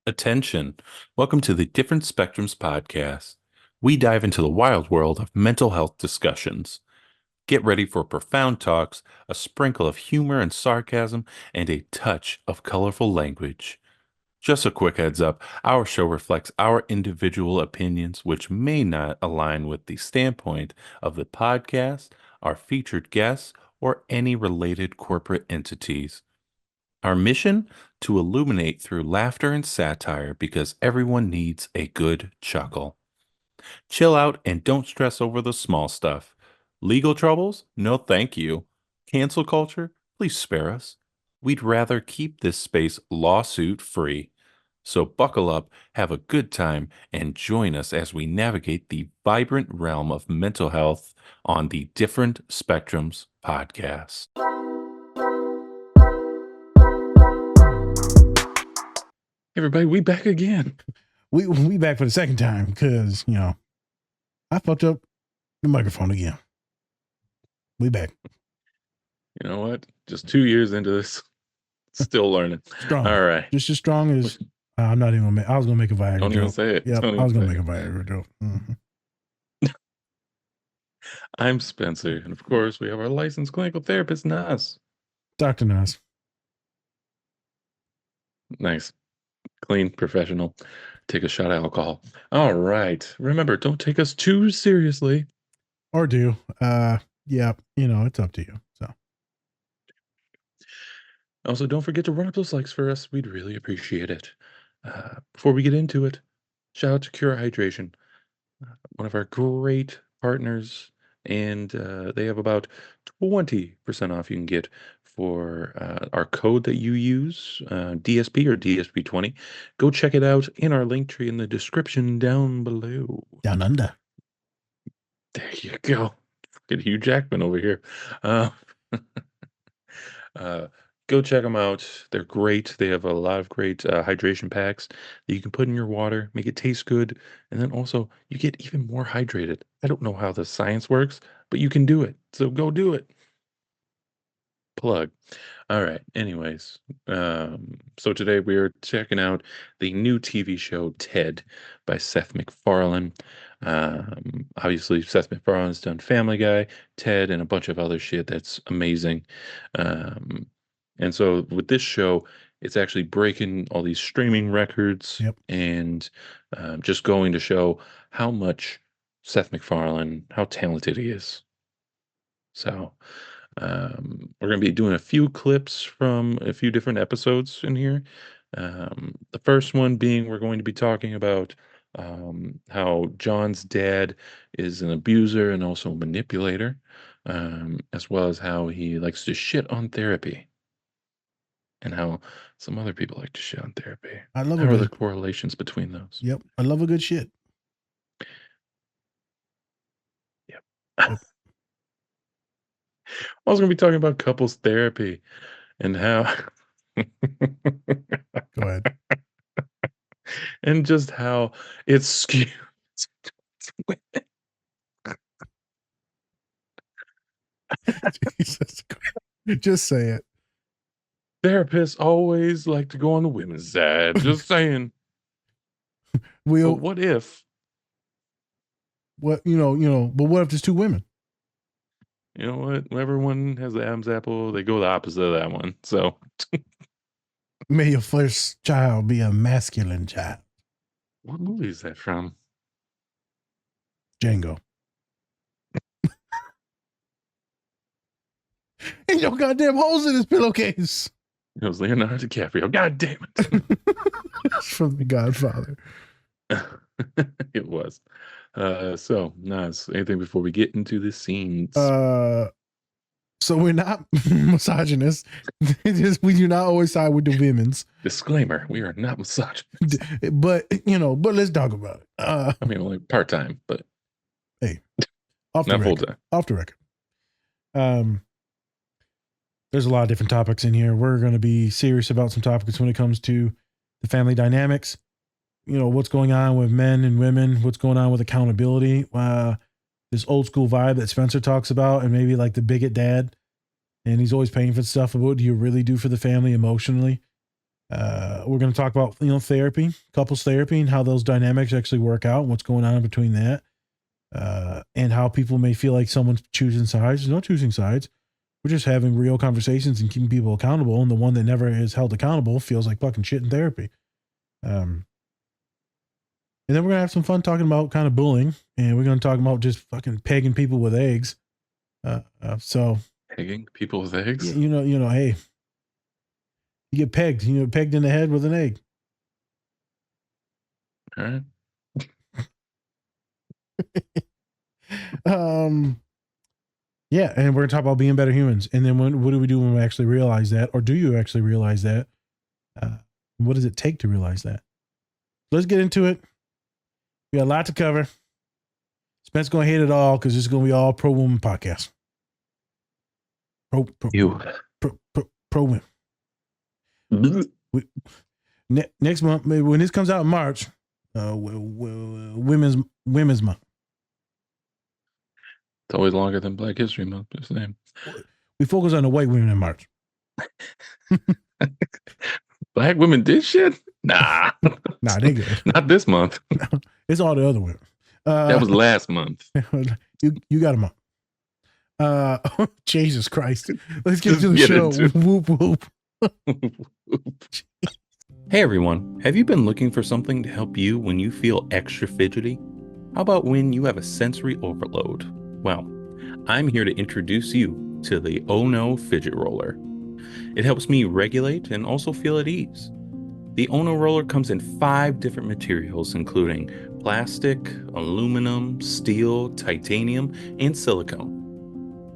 Attention. Welcome to the Different Spectrums podcast. We dive into the wild world of mental health discussions. Get ready for profound talks, a sprinkle of humor and sarcasm, and a touch of colorful language. Just a quick heads up, our show reflects our individual opinions, which may not align with the standpoint of the podcast, our featured guests, or any related corporate entities. Our mission? To illuminate through laughter and satire because everyone needs a good chuckle. Chill out and don't stress over the small stuff. Legal troubles? No, thank you. Cancel culture? Please spare us. We'd rather keep this space lawsuit free. So buckle up, have a good time, and join us as we navigate the vibrant realm of mental health on the Different Spectrums podcast. Everybody, we back again. We back for the second time because, I fucked up the microphone again. We back. You know what? Just 2 years into this, still learning. Strong. All right. Just as strong as I'm not even gonna I was gonna make a Viagra Don't joke. even say it. Yeah, I was gonna make a Viagra joke. Mm-hmm. I'm Spencer, and of course, we have our licensed clinical therapist, Nas. Dr. Nas. Nice. Clean, professional. Take a shot of alcohol. All right. Remember, don't take us too seriously. Or do. Yeah, it's up to you. So also, don't forget to run up those likes for us. We'd really appreciate it. Before we get into it, shout out to Cure Hydration, one of our great partners, and they have about 20% off you can get for our code that you use, DSP or DSP20. Go check it out in our link tree in the description down below. Down under. There you go. Get Hugh Jackman over here. Uh, go check them out. They're great. They have a lot of great hydration packs that you can put in your water, make it taste good, and then also you get even more hydrated. I don't know how the science works, but you can do it. So go do it. Plug. All right. Anyways, so today we are checking out the new TV show Ted by Seth MacFarlane. Obviously, Seth MacFarlane's done Family Guy, Ted, and a bunch of other shit that's amazing. And so with this show, it's actually breaking all these streaming records and just going to show how much Seth MacFarlane, how talented he is. So we're going to be doing a few clips from a few different episodes in here. The first one being we're going to be talking about how John's dad is an abuser and also a manipulator, as well as how he likes to shit on therapy and how some other people like to shit on therapy. I love how are the correlations between those? Yep. I love a good shit. Yep. I was going to be talking about couples therapy and how Go ahead. and just how it's skewed. Jesus. Just say it. Therapists always like to go on the women's side. Just saying. But what if? But what if there's two women? You know what? Everyone has the Adam's apple. They go the opposite of that one. So may your first child be a masculine child. What movie is that from? Django. Ain't no goddamn holes in this pillowcase. It was Leonardo DiCaprio. God damn it. From The Godfather. It was. So, Nas, anything before we get into the scenes? So we're not misogynist. We do not always side with the women's. Disclaimer: we are not misogynist. But let's talk about it. I mean, only part time, but hey, off the not full record. time. Off the record. There's a lot of different topics in here. We're going to be serious about some topics when it comes to the family dynamics. What's going on with men and women, what's going on with accountability, this old school vibe that Spencer talks about, and maybe like the bigot dad, and he's always paying for stuff. What do you really do for the family emotionally? We're going to talk about, therapy, couples therapy, and how those dynamics actually work out, and what's going on between that, and how people may feel like someone's choosing sides. There's no choosing sides. We're just having real conversations and keeping people accountable. And the one that never is held accountable feels like fucking shit in therapy. And then we're going to have some fun talking about kind of bullying. And we're going to talk about just fucking pegging people with eggs. So Pegging people with eggs? hey, you get pegged, pegged in the head with an egg. All right. Yeah, and we're gonna talk about being better humans. And then what do we do when we actually realize that? Or do you actually realize that? What does it take to realize that? Let's get into it. We got a lot to cover. Spence gonna hate it all because it's gonna be all pro woman podcast. Pro women. Next month, maybe when this comes out in March, women's month. It's always longer than Black History Month. Just saying. We focus on the white women in March. Black women did shit? Nah. Nah, they good. Not this month. It's all the other women. That was last month. You got a month. Jesus Christ. Let's get to the show. Whoop, whoop. Hey everyone, have you been looking for something to help you when you feel extra fidgety? How about when you have a sensory overload? Well, I'm here to introduce you to the Oh No Fidget Roller. It helps me regulate and also feel at ease. The Oh No Roller comes in 5 different materials, including plastic, aluminum, steel, titanium, and silicone.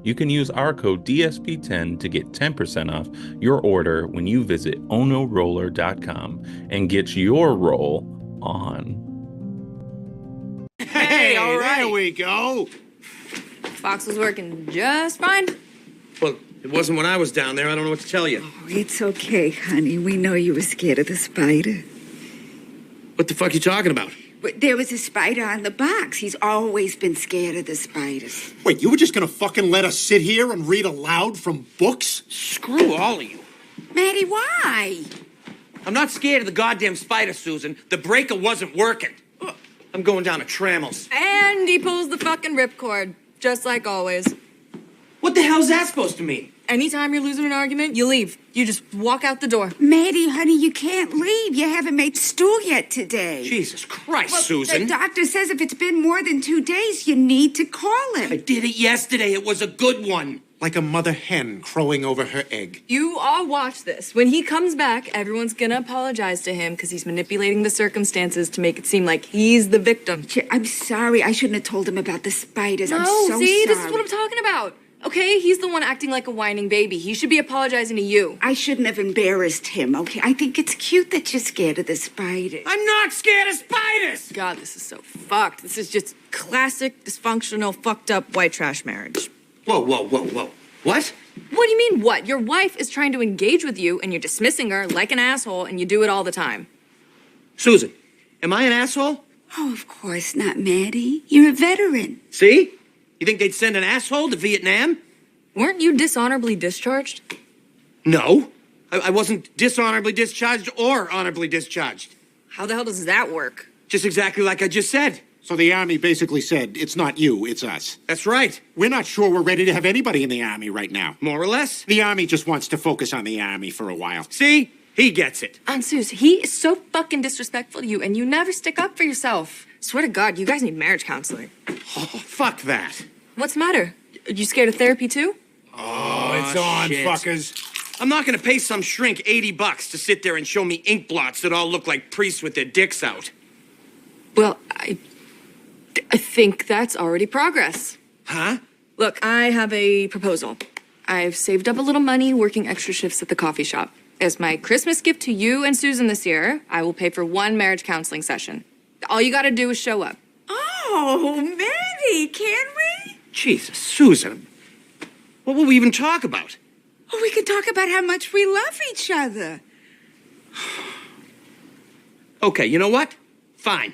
You can use our code DSP10 to get 10% off your order when you visit onoroller.com and get your roll on. Hey, all right. There we go. Fox was working just fine. Well, it wasn't when I was down there. I don't know what to tell you. Oh, it's okay, honey. We know you were scared of the spider. What the fuck are you talking about? But there was a spider on the box. He's always been scared of the spiders. Wait, you were just gonna fucking let us sit here and read aloud from books? Screw all of you. Maddie, why? I'm not scared of the goddamn spider, Susan. The breaker wasn't working. I'm going down to Trammell's. And he pulls the fucking ripcord, just like always. What the hell's that supposed to mean? Anytime you're losing an argument, you leave. You just walk out the door. Maddie, honey, you can't leave. You haven't made stew yet today. Jesus Christ, Well, Susan. the doctor says if it's been more than 2 days, you need to call him. I did it yesterday. It was a good one. Like a mother hen crowing over her egg. You all watch this. When he comes back, everyone's gonna apologize to him because he's manipulating the circumstances to make it seem like he's the victim. I'm sorry. I shouldn't have told him about the spiders. I'm No, so see, sorry. this is what I'm talking about. Okay, he's the one acting like a whining baby. He should be apologizing to you. I shouldn't have embarrassed him, okay? I think it's cute that you're scared of the spiders. I'm not scared of spiders. God, this is so fucked. This is just classic, dysfunctional, fucked up white trash marriage. Whoa, whoa, whoa, whoa. What? What do you mean, what? Your wife is trying to engage with you, and you're dismissing her like an asshole, and you do it all the time. Susan, am I an asshole? Oh, of course not, Maddie. You're a veteran. See? You think they'd send an asshole to Vietnam? Weren't you dishonorably discharged? No. I wasn't dishonorably discharged or honorably discharged. How the hell does that work? Just exactly like I just said. So the Army basically said, it's not you, it's us. That's right. We're not sure we're ready to have anybody in the Army right now. More or less. The Army just wants to focus on the Army for a while. See? He gets it. Aunt Suze, he is so fucking disrespectful to you, and you never stick up for yourself. Swear to God, you guys need marriage counseling. Oh, fuck that. What's the matter? You scared of therapy too? Oh, it's on, shit. fuckers. I'm not gonna pay some shrink $80 to sit there and show me ink blots that all look like priests with their dicks out. Well, I think that's already progress. Huh? Look, I have a proposal. I've saved up a little money working extra shifts at the coffee shop. As my Christmas gift to you and Susan this year, I will pay for 1 marriage counseling session. All you gotta do is show up. Oh, Maddie, can we? Jesus, Susan. What will we even talk about? Oh, we can talk about how much we love each other. Okay, you know what? Fine.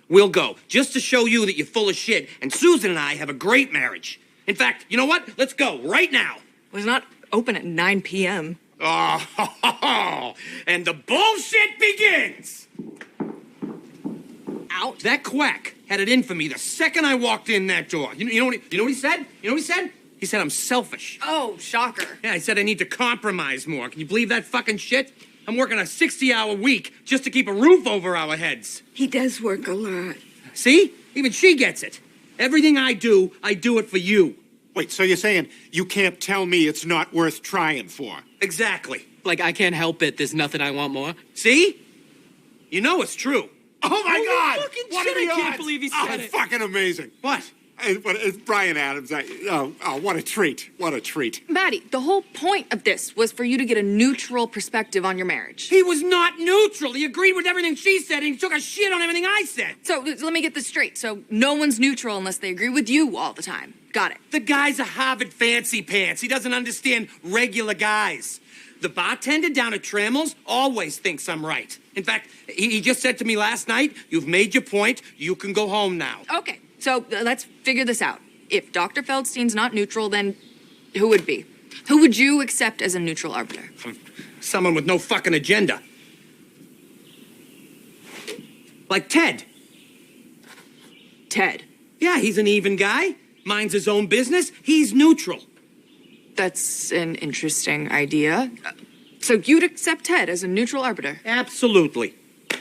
We'll go, just to show you that you're full of shit, and Susan and I have a great marriage. In fact, you know what? Let's go, right now. Well, it's not open at 9 p.m. Oh, and the bullshit begins. Out. That quack had it in for me the second I walked in that door. You know what he said? You know what he said? He said I'm selfish. Oh, shocker. Yeah, I said I need to compromise more. Can you believe that fucking shit? I'm working a 60-hour week just to keep a roof over our heads. He does work a lot. See? Even she gets it. Everything I do it for you. Wait, so you're saying you can't tell me it's not worth trying for? Exactly. Like, I can't help it. There's nothing I want more. See? You know it's true. Oh my God! fucking What shit, are the I can't odds? believe he Oh, said it's it. fucking amazing. What? It's Brian Adams. What a treat. What a treat. Maddie, the whole point of this was for you to get a neutral perspective on your marriage. He was not neutral. He agreed with everything she said, and he took a shit on everything I said. So let me get this straight. So no one's neutral unless they agree with you all the time. Got it. The guy's a Harvard fancy pants. He doesn't understand regular guys. The bartender down at Trammell's always thinks I'm right. In fact, he just said to me last night, "You've made your point. You can go home now." Okay, so let's figure this out. If Dr. Feldstein's not neutral, then who would be? Who would you accept as a neutral arbiter? Someone with no fucking agenda. Like Ted. Ted. Yeah, he's an even guy. Minds his own business. He's neutral. That's an interesting idea. So you'd accept Ted as a neutral arbiter? Absolutely.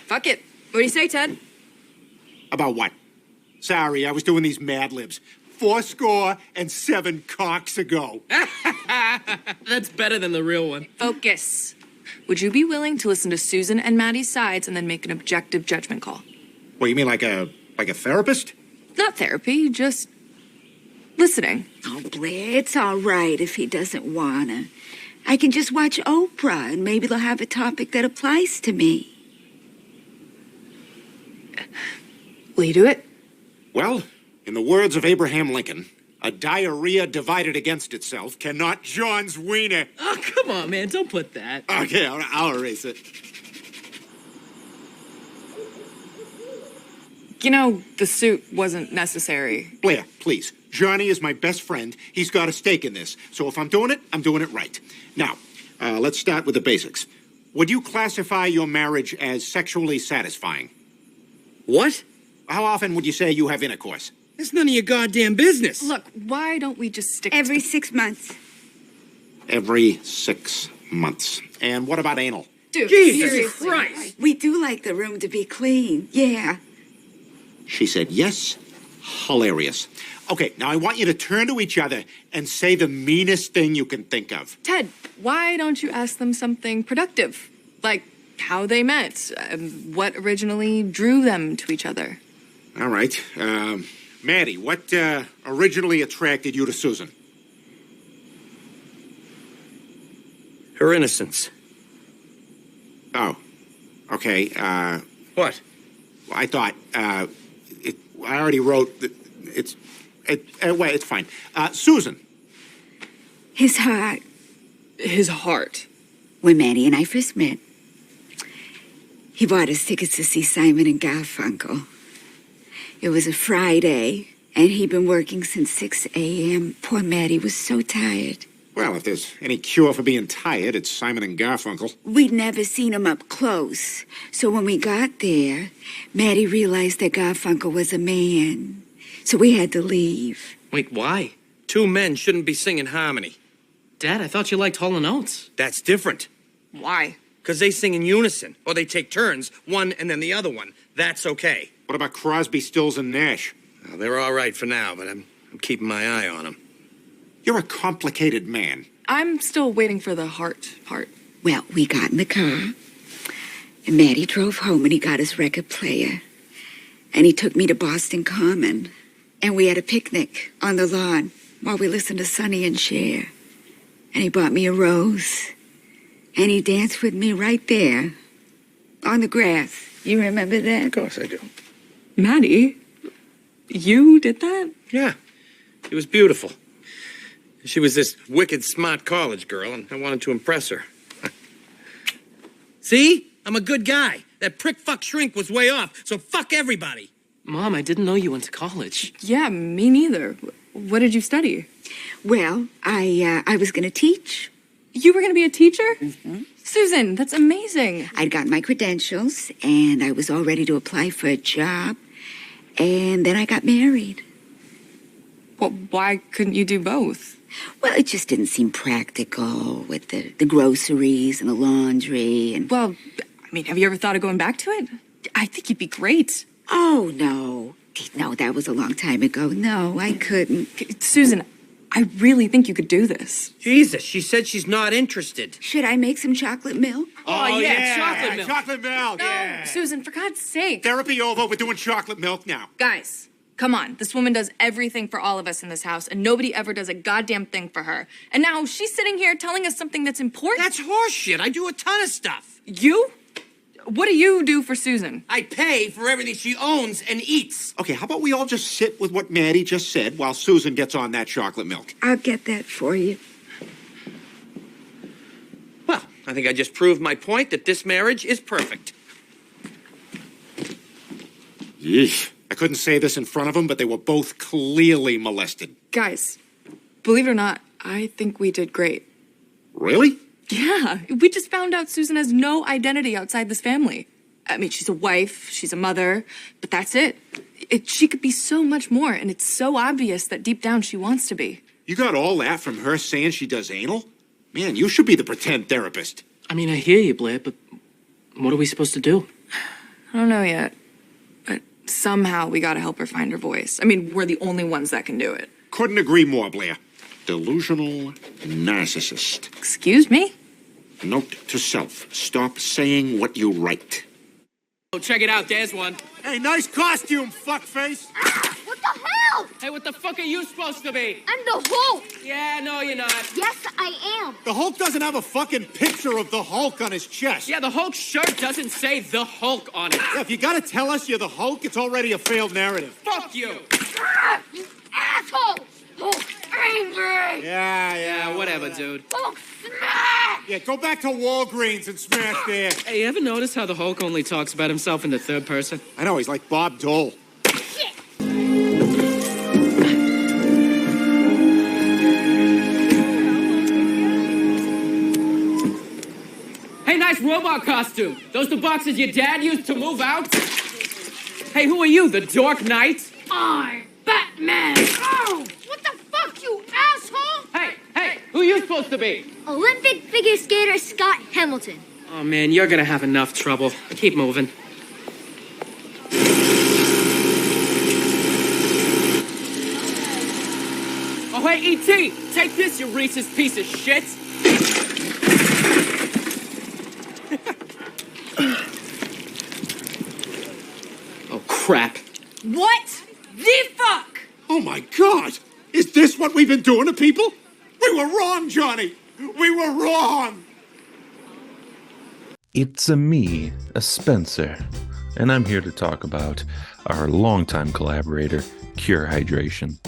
Fuck it. What do you say, Ted? About what? Sorry, I was doing these Mad Libs. 407 cocks ago. That's better than the real one. Focus. Would you be willing to listen to Susan and Maddie's sides and then make an objective judgment call? What, you mean like a therapist? Not therapy, just listening. Oh, Blair, it's all right if he doesn't wanna. I can just watch Oprah and maybe they'll have a topic that applies to me. Will you do it? Well, in the words of Abraham Lincoln, a diarrhea divided against itself cannot John's wiener. Oh, come on, man. Don't put that. Okay, I'll erase it. You know, the suit wasn't necessary. Blair, please. Johnny is my best friend. He's got a stake in this. So if I'm doing it right. Now, let's start with the basics. Would you classify your marriage as sexually satisfying? What? How often would you say you have intercourse? It's none of your goddamn business. Look, why don't we just stick Every to... 6 months. Every 6 months. And what about anal? Dude, Jesus seriously. Christ. We do like the room to be clean. Yeah. She said yes. Hilarious. Okay, now I want you to turn to each other and say the meanest thing you can think of. Ted, why don't you ask them something productive? Like how they met, what originally drew them to each other. All right. Maddie, what originally attracted you to Susan? Her innocence. Oh, okay. What? I thought I already wrote that well, it's fine. Susan. His heart. His heart. When Maddie and I first met, he bought us tickets to see Simon and Garfunkel. It was a Friday, and he'd been working since 6 a.m. Poor Maddie was so tired. Well, if there's any cure for being tired, it's Simon and Garfunkel. We'd never seen him up close, so when we got there, Maddie realized that Garfunkel was a man. So we had to leave. Wait, why? Two men shouldn't be singing harmony. Dad, I thought you liked Hall & Oates. That's different. Why? Because they sing in unison, or they take turns, one and then the other one. That's okay. What about Crosby, Stills, and Nash? Well, they're all right for now, but I'm keeping my eye on them. You're a complicated man. I'm still waiting for the heart part. Well, we got in the car, and Maddie drove home, and he got his record player. And he took me to Boston Common, and we had a picnic on the lawn while we listened to Sonny and Cher. And he bought me a rose, and he danced with me right there on the grass. You remember that? Of course I do. Maddie, you did that? Yeah, it was beautiful. She was this wicked smart college girl, and I wanted to impress her. See? I'm a good guy. That prick fuck shrink was way off, so fuck everybody. Mom, I didn't know you went to college. Yeah, me neither. What did you study? Well, I was going to teach You were going to be a teacher? Susan, that's amazing. I'd got my credentials, and I was all ready to apply for a job. And then I got married. Well, why couldn't you do both? Well, it just didn't seem practical with the groceries and the laundry and... Well, I mean, have you ever thought of going back to it? I think you'd be great. Oh, no. No, that was a long time ago. No, I couldn't. Susan, I really think you could do this. Jesus, she said she's not interested. Should I make some chocolate milk? Oh, yeah, chocolate milk. Chocolate milk. No, Yeah. Susan, for God's sake. Therapy over. We're doing chocolate milk now. Guys, come on. This woman does everything for all of us in this house, and nobody ever does a goddamn thing for her. And now she's sitting here telling us something that's important. That's horseshit. I do a ton of stuff. You? What do you do for Susan? I pay for everything she owns and eats. Okay, how about we all just sit with what Maddie just said while Susan gets on that chocolate milk? I'll get that for you. Well, I think I just proved my point that this marriage is perfect. Yeesh. I couldn't say this in front of them, but they were both clearly molested. Guys, believe it or not, I think we did great. Really? Yeah, we just found out Susan has no identity outside this family. I mean, she's a wife, she's a mother, but that's it. She could be so much more, and it's so obvious that deep down she wants to be. You got all that from her saying she does anal? Man, you should be the pretend therapist. I mean, I hear you, Blair, but what are we supposed to do? I don't know yet, but somehow we gotta help her find her voice. I mean, we're the only ones that can do it. Couldn't agree more, Blair. Delusional narcissist. Excuse me? Note to self, stop saying what you write. Oh, check it out, there's one. Hey, nice costume, fuckface. What the hell? Hey, what the fuck are you supposed to be? I'm the Hulk. Yeah, no, you're not. Yes, I am. The Hulk doesn't have a fucking picture of the Hulk on his chest. Yeah, the Hulk shirt doesn't say the Hulk on it. Yeah, if you gotta tell us you're the Hulk, it's already a failed narrative. Fuck you. You asshole. Hulk's angry. Yeah, Whatever, dude. Hulk smash. Yeah, go back to Walgreens and smash there. Hey, you ever notice how the Hulk only talks about himself in the third person? I know, he's like Bob Dole. Shit. Hey, nice robot costume. Those the boxes your dad used to move out? Hey, who are you, the Dark Knight? I'm Batman. Oh, what the fuck, you asshole? Hey, who you supposed to be? Olympic figure skater Scott Hamilton. Oh, man, you're gonna have enough trouble. Keep moving. Oh, hey, E.T., take this, you racist piece of shit. Oh, crap. What the fuck? Oh my God! Is this what we've been doing to people? We were wrong, Johnny! We were wrong! It's me, a Spencer, and I'm here to talk about our longtime collaborator, Cure Hydration.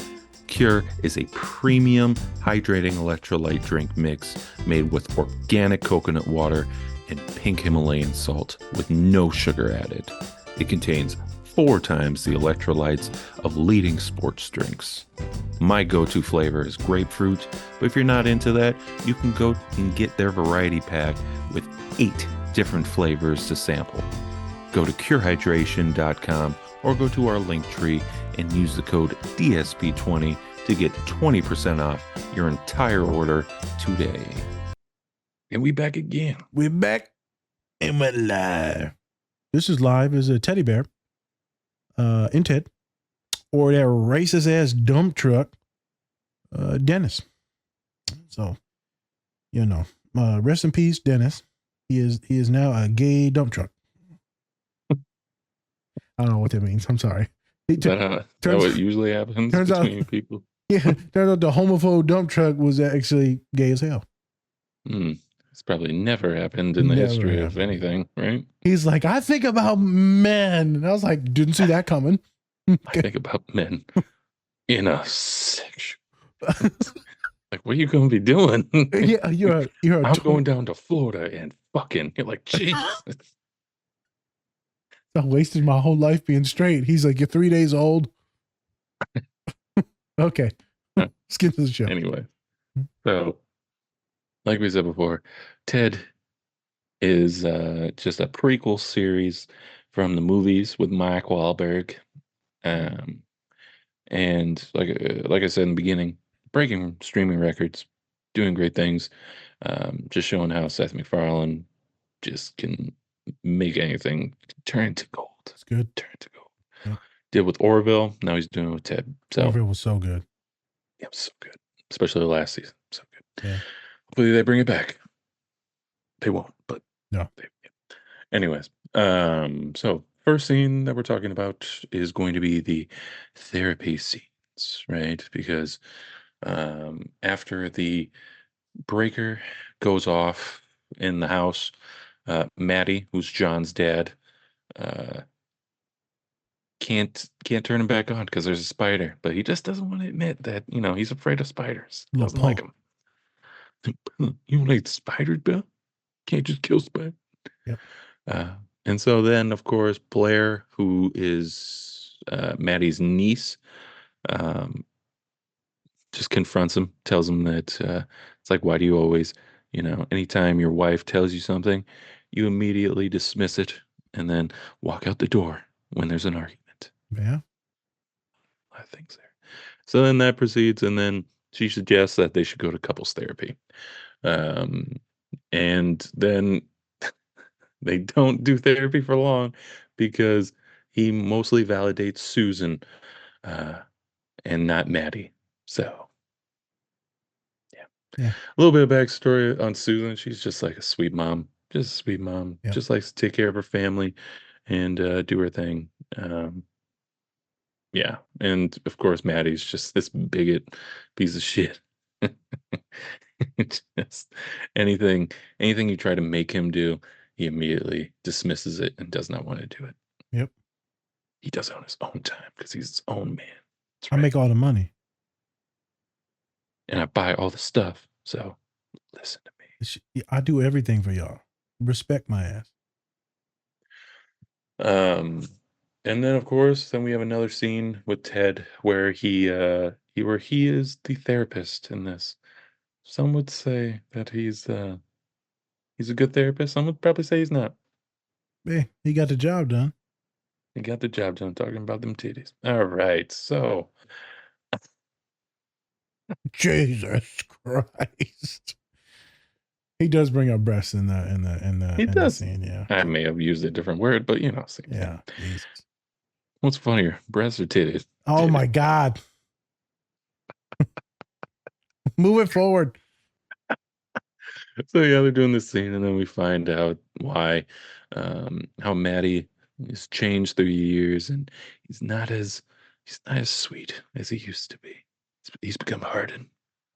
Cure is a premium hydrating electrolyte drink mix made with organic coconut water and pink Himalayan salt with no sugar added. It contains 4 times the electrolytes of leading sports drinks. My go-to flavor is grapefruit, but if you're not into that, you can go and get their variety pack with 8 different flavors to sample. Go to curehydration.com or go to our link tree and use the code DSP20 to get 20% off your entire order today. And we back again. We're back and we're live. This is live as a teddy bear in Ted, or that racist ass dump truck, Dennis. So, rest in peace, Dennis. He is now a gay dump truck. I don't know what that means. I'm sorry. Is that what usually happens between people? Yeah, turns out the homophobe dump truck was actually gay as hell. It's probably never happened in the history of anything, right? He's like, I think about men. And I was like, didn't see that coming. I think about men in a sexual. Like, what are you going to be doing? Yeah, you're. I'm going down to Florida and fucking. You're like, Jesus. I wasted my whole life being straight. He's like, you're 3 days old. Okay. Let's get to the show. Anyway, so like we said before, Ted is just a prequel series from the movies with Mark Wahlberg. Um, and like I said in the beginning, breaking streaming records, doing great things, just showing how Seth MacFarlane just can make anything turn to gold. It's good. Turn to gold. Yep. Did with Orville, now he's doing it with Ted. So Orville was so good. yeah, so good. Especially the last season. So good. Yeah. Hopefully they bring it back. They won't, but No. anyways, so first scene that we're talking about is going to be the therapy scenes, right? Because after the breaker goes off in the house, Maddie, who's John's dad, uh, can't turn him back on because there's a spider, but he just doesn't want to admit that he's afraid of spiders. Little Doesn't like punk. them. You like spiders, Bill? Can't just kill spiders. Yep. And so then, of course, Blair, who is Maddie's niece, um, just confronts him, tells him that it's like, why do you always, anytime your wife tells you something, you immediately dismiss it and then walk out the door when there's an argument. Yeah. I think so. So then that proceeds, and then she suggests that they should go to couples therapy. And then they don't do therapy for long because he mostly validates Susan and not Maddie. So, Yeah. a little bit of backstory on Susan. She's just like a sweet mom, just a sweet mom, Yep. just likes to take care of her family and do her thing. Yeah. And of course, Maddie's just this bigot piece of shit. Just anything you try to make him do, he immediately dismisses it and does not want to do it. Yep. He does it on his own time because he's his own man. That's I right. make all the money. And I buy all the stuff. So listen to me. I do everything for y'all. Respect my ass. And then of course, then we have another scene with Ted where he is the therapist in this. Some would say that he's a good therapist. Some would probably say he's not. Hey, he got the job done. He got the job done talking about them titties. All right, so Jesus Christ. He does bring up breasts in the he in the does. scene, yeah. I may have used a different word, but same thing. Yeah. Jesus. What's funnier, breasts or titties? Oh Titties. my God. Move it forward. So yeah, they're doing this scene, and then we find out why, how Maddie has changed through the years, and he's not as sweet as he used to be. He's become hardened.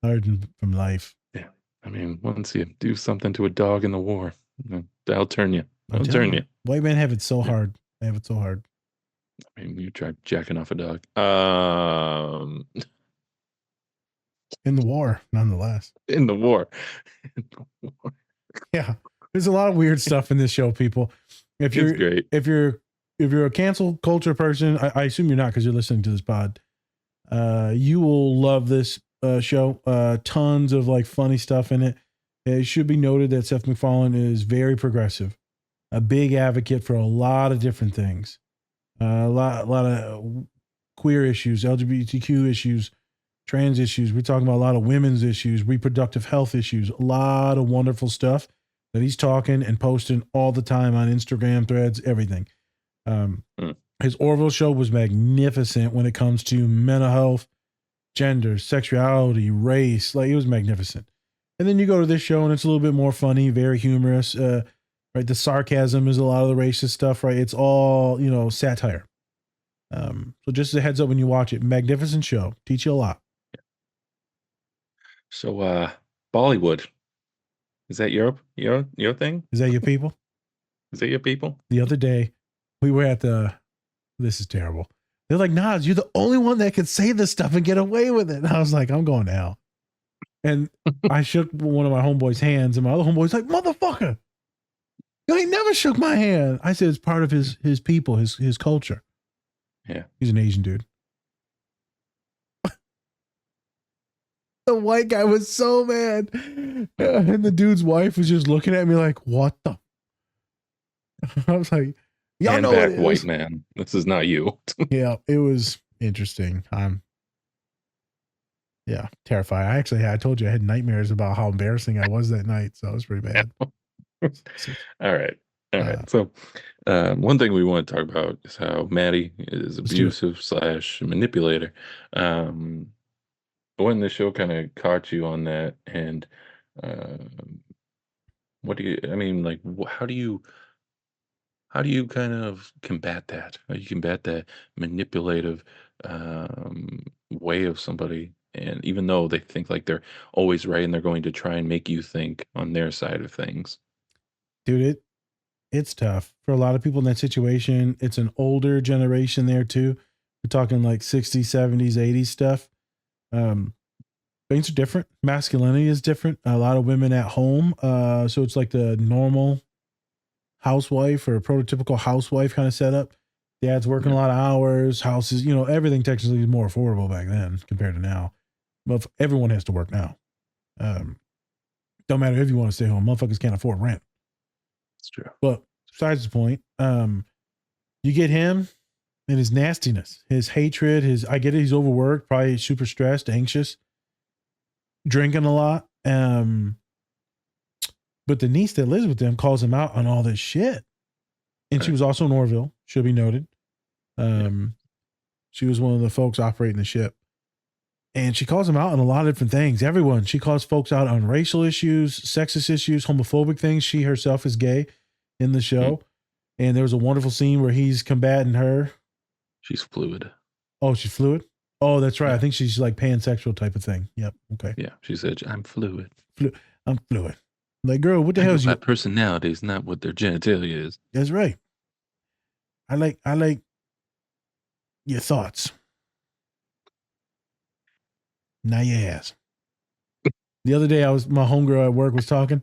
Hardened from life. Yeah, I mean, once you do something to a dog in the war, that'll turn you. I'm That'll telling turn you. White men have it so hard. They have it so hard. I mean, you tried jacking off a dog. In the war, nonetheless. In the war. Yeah. There's a lot of weird stuff in this show, people. If you're It's great. if you're a cancel culture person, I assume you're not because you're listening to this pod. You will love this show. Tons of like funny stuff in it. It should be noted that Seth MacFarlane is very progressive, a big advocate for a lot of different things, a lot of queer issues, LGBTQ issues, trans issues. We're talking about a lot of women's issues, reproductive health issues, a lot of wonderful stuff that he's talking and posting all the time on Instagram, Threads, everything. His Orville show was magnificent when it comes to mental health, gender, sexuality, race. Like, it was magnificent. And then you go to this show and it's a little bit more funny, very humorous. Right, the sarcasm is a lot of the racist stuff. Right, it's all satire. So just a heads up when you watch it, magnificent show, teach you a lot. So, Bollywood, is that your thing? Is that your people? Is that your people? The other day, we were at this is terrible. They're like, Nas, you're the only one that could say this stuff and get away with it. And I was like, I'm going to hell. And I shook one of my homeboys' hands, and my other homeboy's like, motherfucker, you ain't never shook my hand. I said, it's part of his people, his culture. Yeah. He's an Asian dude. The white guy was so mad. And the dude's wife was just looking at me like, what the? I was like, y'all Hand know what back, it white is. man. This is not you. Yeah, it was interesting. Yeah, terrified. I told you I had nightmares about how embarrassing I was that night. So it was pretty bad. So, All right. All right. uh, So, one thing we want to talk about is how Maddie is let's do it. abusive slash manipulator. Um, when the show kind of caught you on that, and um, what do you? I mean, like, how do you kind of combat that? How do you combat that manipulative way of somebody? And even though they think like they're always right, and they're going to try and make you think on their side of things. Dude, it's tough for a lot of people in that situation. It's an older generation there too. We're talking like 60s, 70s, 80s stuff. Um, Things are different. Masculinity is different. A lot of women at home. So it's like the normal housewife or prototypical housewife kind of setup. Dad's working a Yeah. lot of hours, houses, everything technically is more affordable back then compared to now. But everyone has to work now. Um, don't matter if you want to stay home. Motherfuckers can't afford rent. It's true. But besides the point, you get him and his nastiness, his hatred, I get it, he's overworked, probably super stressed, anxious, drinking a lot. But the niece that lives with them calls him out on all this shit. And she Right. was also in Orville, should be noted. Yeah. She was one of the folks operating the ship. And she calls him out on a lot of different things. Everyone. She calls folks out on racial issues, sexist issues, homophobic things. She herself is gay in the Mm. show. And there was a wonderful scene where he's combating her. She's fluid. Oh, she's fluid? Oh, that's right. Yeah. I think she's like pansexual type of thing. Yep. Okay. Yeah. She said, I'm fluid. I'm fluid. Like, girl, what the I hell know is you? my personality is not what their genitalia is. That's right. I like your thoughts. Not your ass. The other day my homegirl at work was talking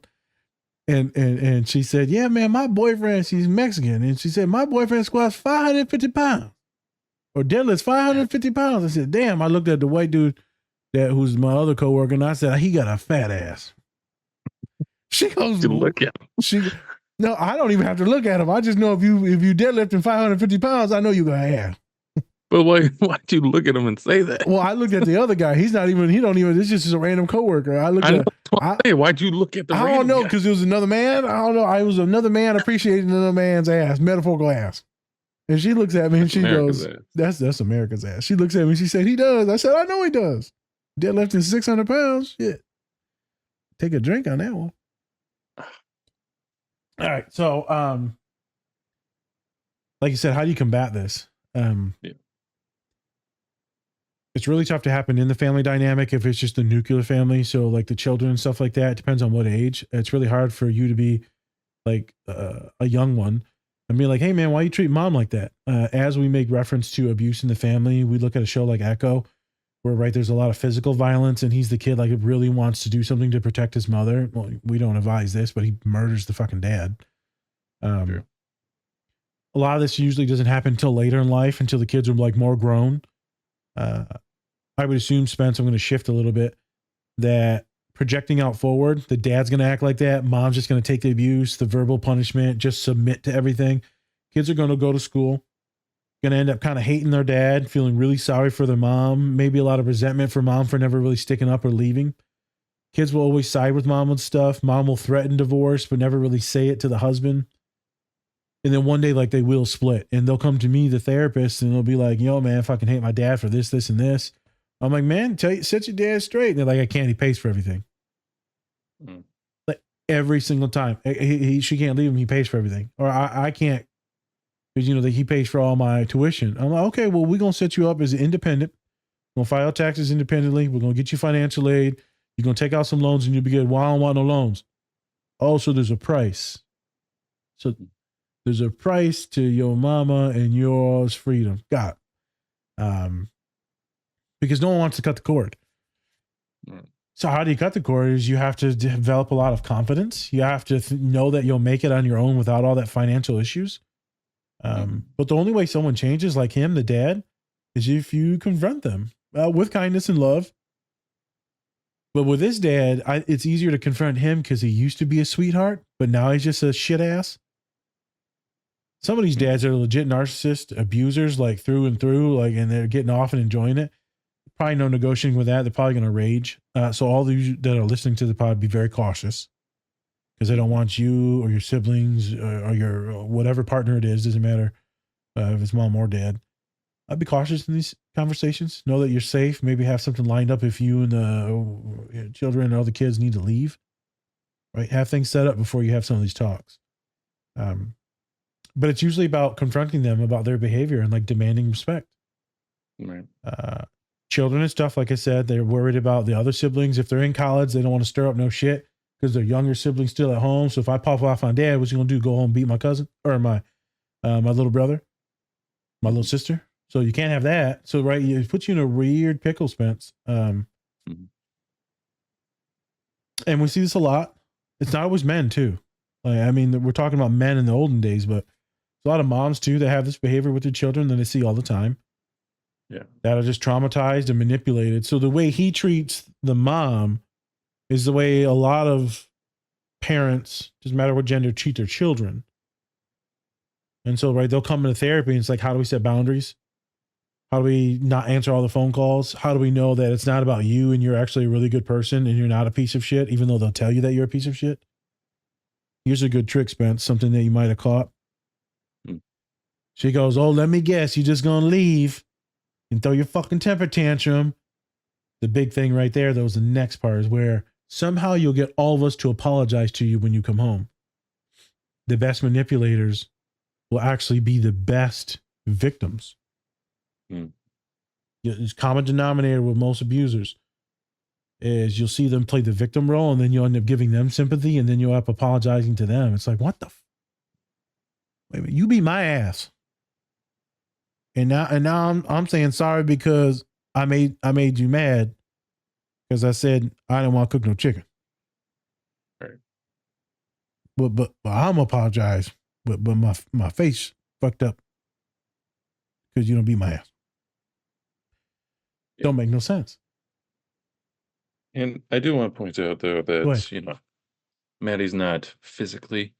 and she said, yeah, man, my boyfriend, she's Mexican. And she said, my boyfriend squats 550 pounds or deadlifts 550 pounds. I said, damn, I looked at the white dude who's my other coworker and I said, he got a fat ass. She goes, To look at him. no, I don't even have to look at him. I just know if you deadlifting 550 pounds, I know you got ass. But why'd you look at him and say that? Well, I looked at the other guy. He don't even, it's just a random coworker. Why'd you look at the I don't random know, guy? because it was another man. I don't know. I was another man appreciating another man's ass, metaphorical ass. And she looks at me and she America's goes, ass. that's America's ass. She looks at me and she said, he does. I said, I know he does. Deadlifting 600 pounds. Shit. Take a drink on that one. All right. So, like you said, how do you combat this? Yeah. It's really tough to happen in the family dynamic if it's just a nuclear family. So like the children and stuff like that, it depends on what age. It's really hard for you to be like a young one and be like, hey man, why you treat mom like that? As we make reference to abuse in the family, we look at a show like Echo where there's a lot of physical violence and he's the kid like really wants to do something to protect his mother. Well, we don't advise this, but he murders the fucking dad. True. A lot of this usually doesn't happen until later in life, until the kids are like more grown. I would assume, Spence, I'm going to shift a little bit, that projecting out forward, the dad's going to act like that. Mom's just going to take the abuse, the verbal punishment, just submit to everything. Kids are going to go to school, going to end up kind of hating their dad, feeling really sorry for their mom, maybe a lot of resentment for mom for never really sticking up or leaving. Kids will always side with mom with stuff. Mom will threaten divorce, but never really say it to the husband. And then one day, like, they will split and they'll come to me, the therapist, and they'll be like, yo, man, I fucking hate my dad for this, this, and this. I'm like, man, set your dad straight. And they're like, I can't. He pays for everything. Mm. Like every single time. She can't leave him. He pays for everything. Or I can't, because, he pays for all my tuition. I'm like, okay, well, we're going to set you up as an independent. We're going to file taxes independently. We're going to get you financial aid. You're going to take out some loans and you'll be good. Well, I don't want no loans. Also, there's a price. So there's a price to your mama and yours freedom. God. Because no one wants to cut the cord. Mm. So how do you cut the cord is you have to develop a lot of confidence. You have to know that you'll make it on your own without all that financial issues. But the only way someone changes like him, the dad, is if you confront them with kindness and love. But with his dad, it's easier to confront him because he used to be a sweetheart, but now he's just a shit ass. Some of these dads are legit narcissists, abusers, like through and through, like, and they're getting off and enjoying it. Probably no negotiating with that. They're probably going to rage. So all these that are listening to the pod, be very cautious because they don't want you or your siblings or your whatever partner it is. Doesn't matter if it's mom or dad. I'd be cautious in these conversations. Know that you're safe. Maybe have something lined up if you and the children and other kids need to leave. Right? Have things set up before you have some of these talks. But it's usually about confronting them about their behavior and like demanding respect. Right. Children and stuff, like I said, they're worried about the other siblings. If they're in college, they don't want to stir up no shit because their younger siblings still at home. So if I pop off on dad, what's he gonna do? Go home and beat my cousin or my little brother, my little sister? So you can't have that. So right, it puts you in a weird pickle, Spence. And we see this a lot. It's not always men too. Like, I mean, we're talking about men in the olden days, but there's a lot of moms too that have this behavior with their children that I see all the time. Yeah. That are just traumatized and manipulated. So the way he treats the mom is the way a lot of parents, doesn't matter what gender, treat their children. And so, right, they'll come into therapy and it's like, how do we set boundaries? How do we not answer all the phone calls? How do we know that it's not about you and you're actually a really good person and you're not a piece of shit, even though they'll tell you that you're a piece of shit? Here's a good trick, Spence, something that you might have caught. She goes, oh, let me guess, you just gonna leave and throw your fucking temper tantrum. The big thing right there, though, is the next part is where somehow you'll get all of us to apologize to you when you come home. The best manipulators will actually be the best victims. It's common denominator with most abusers is you'll see them play the victim role and then you'll end up giving them sympathy and then you'll end up apologizing to them. It's like, what the wait a minute, you beat my ass. And now I'm saying sorry because I made you mad because I said I didn't want to cook no chicken. Right. But I'm apologize. But my face fucked up because you don't beat my ass. Yeah. Don't make no sense. And I do want to point out though that Maddie's not physically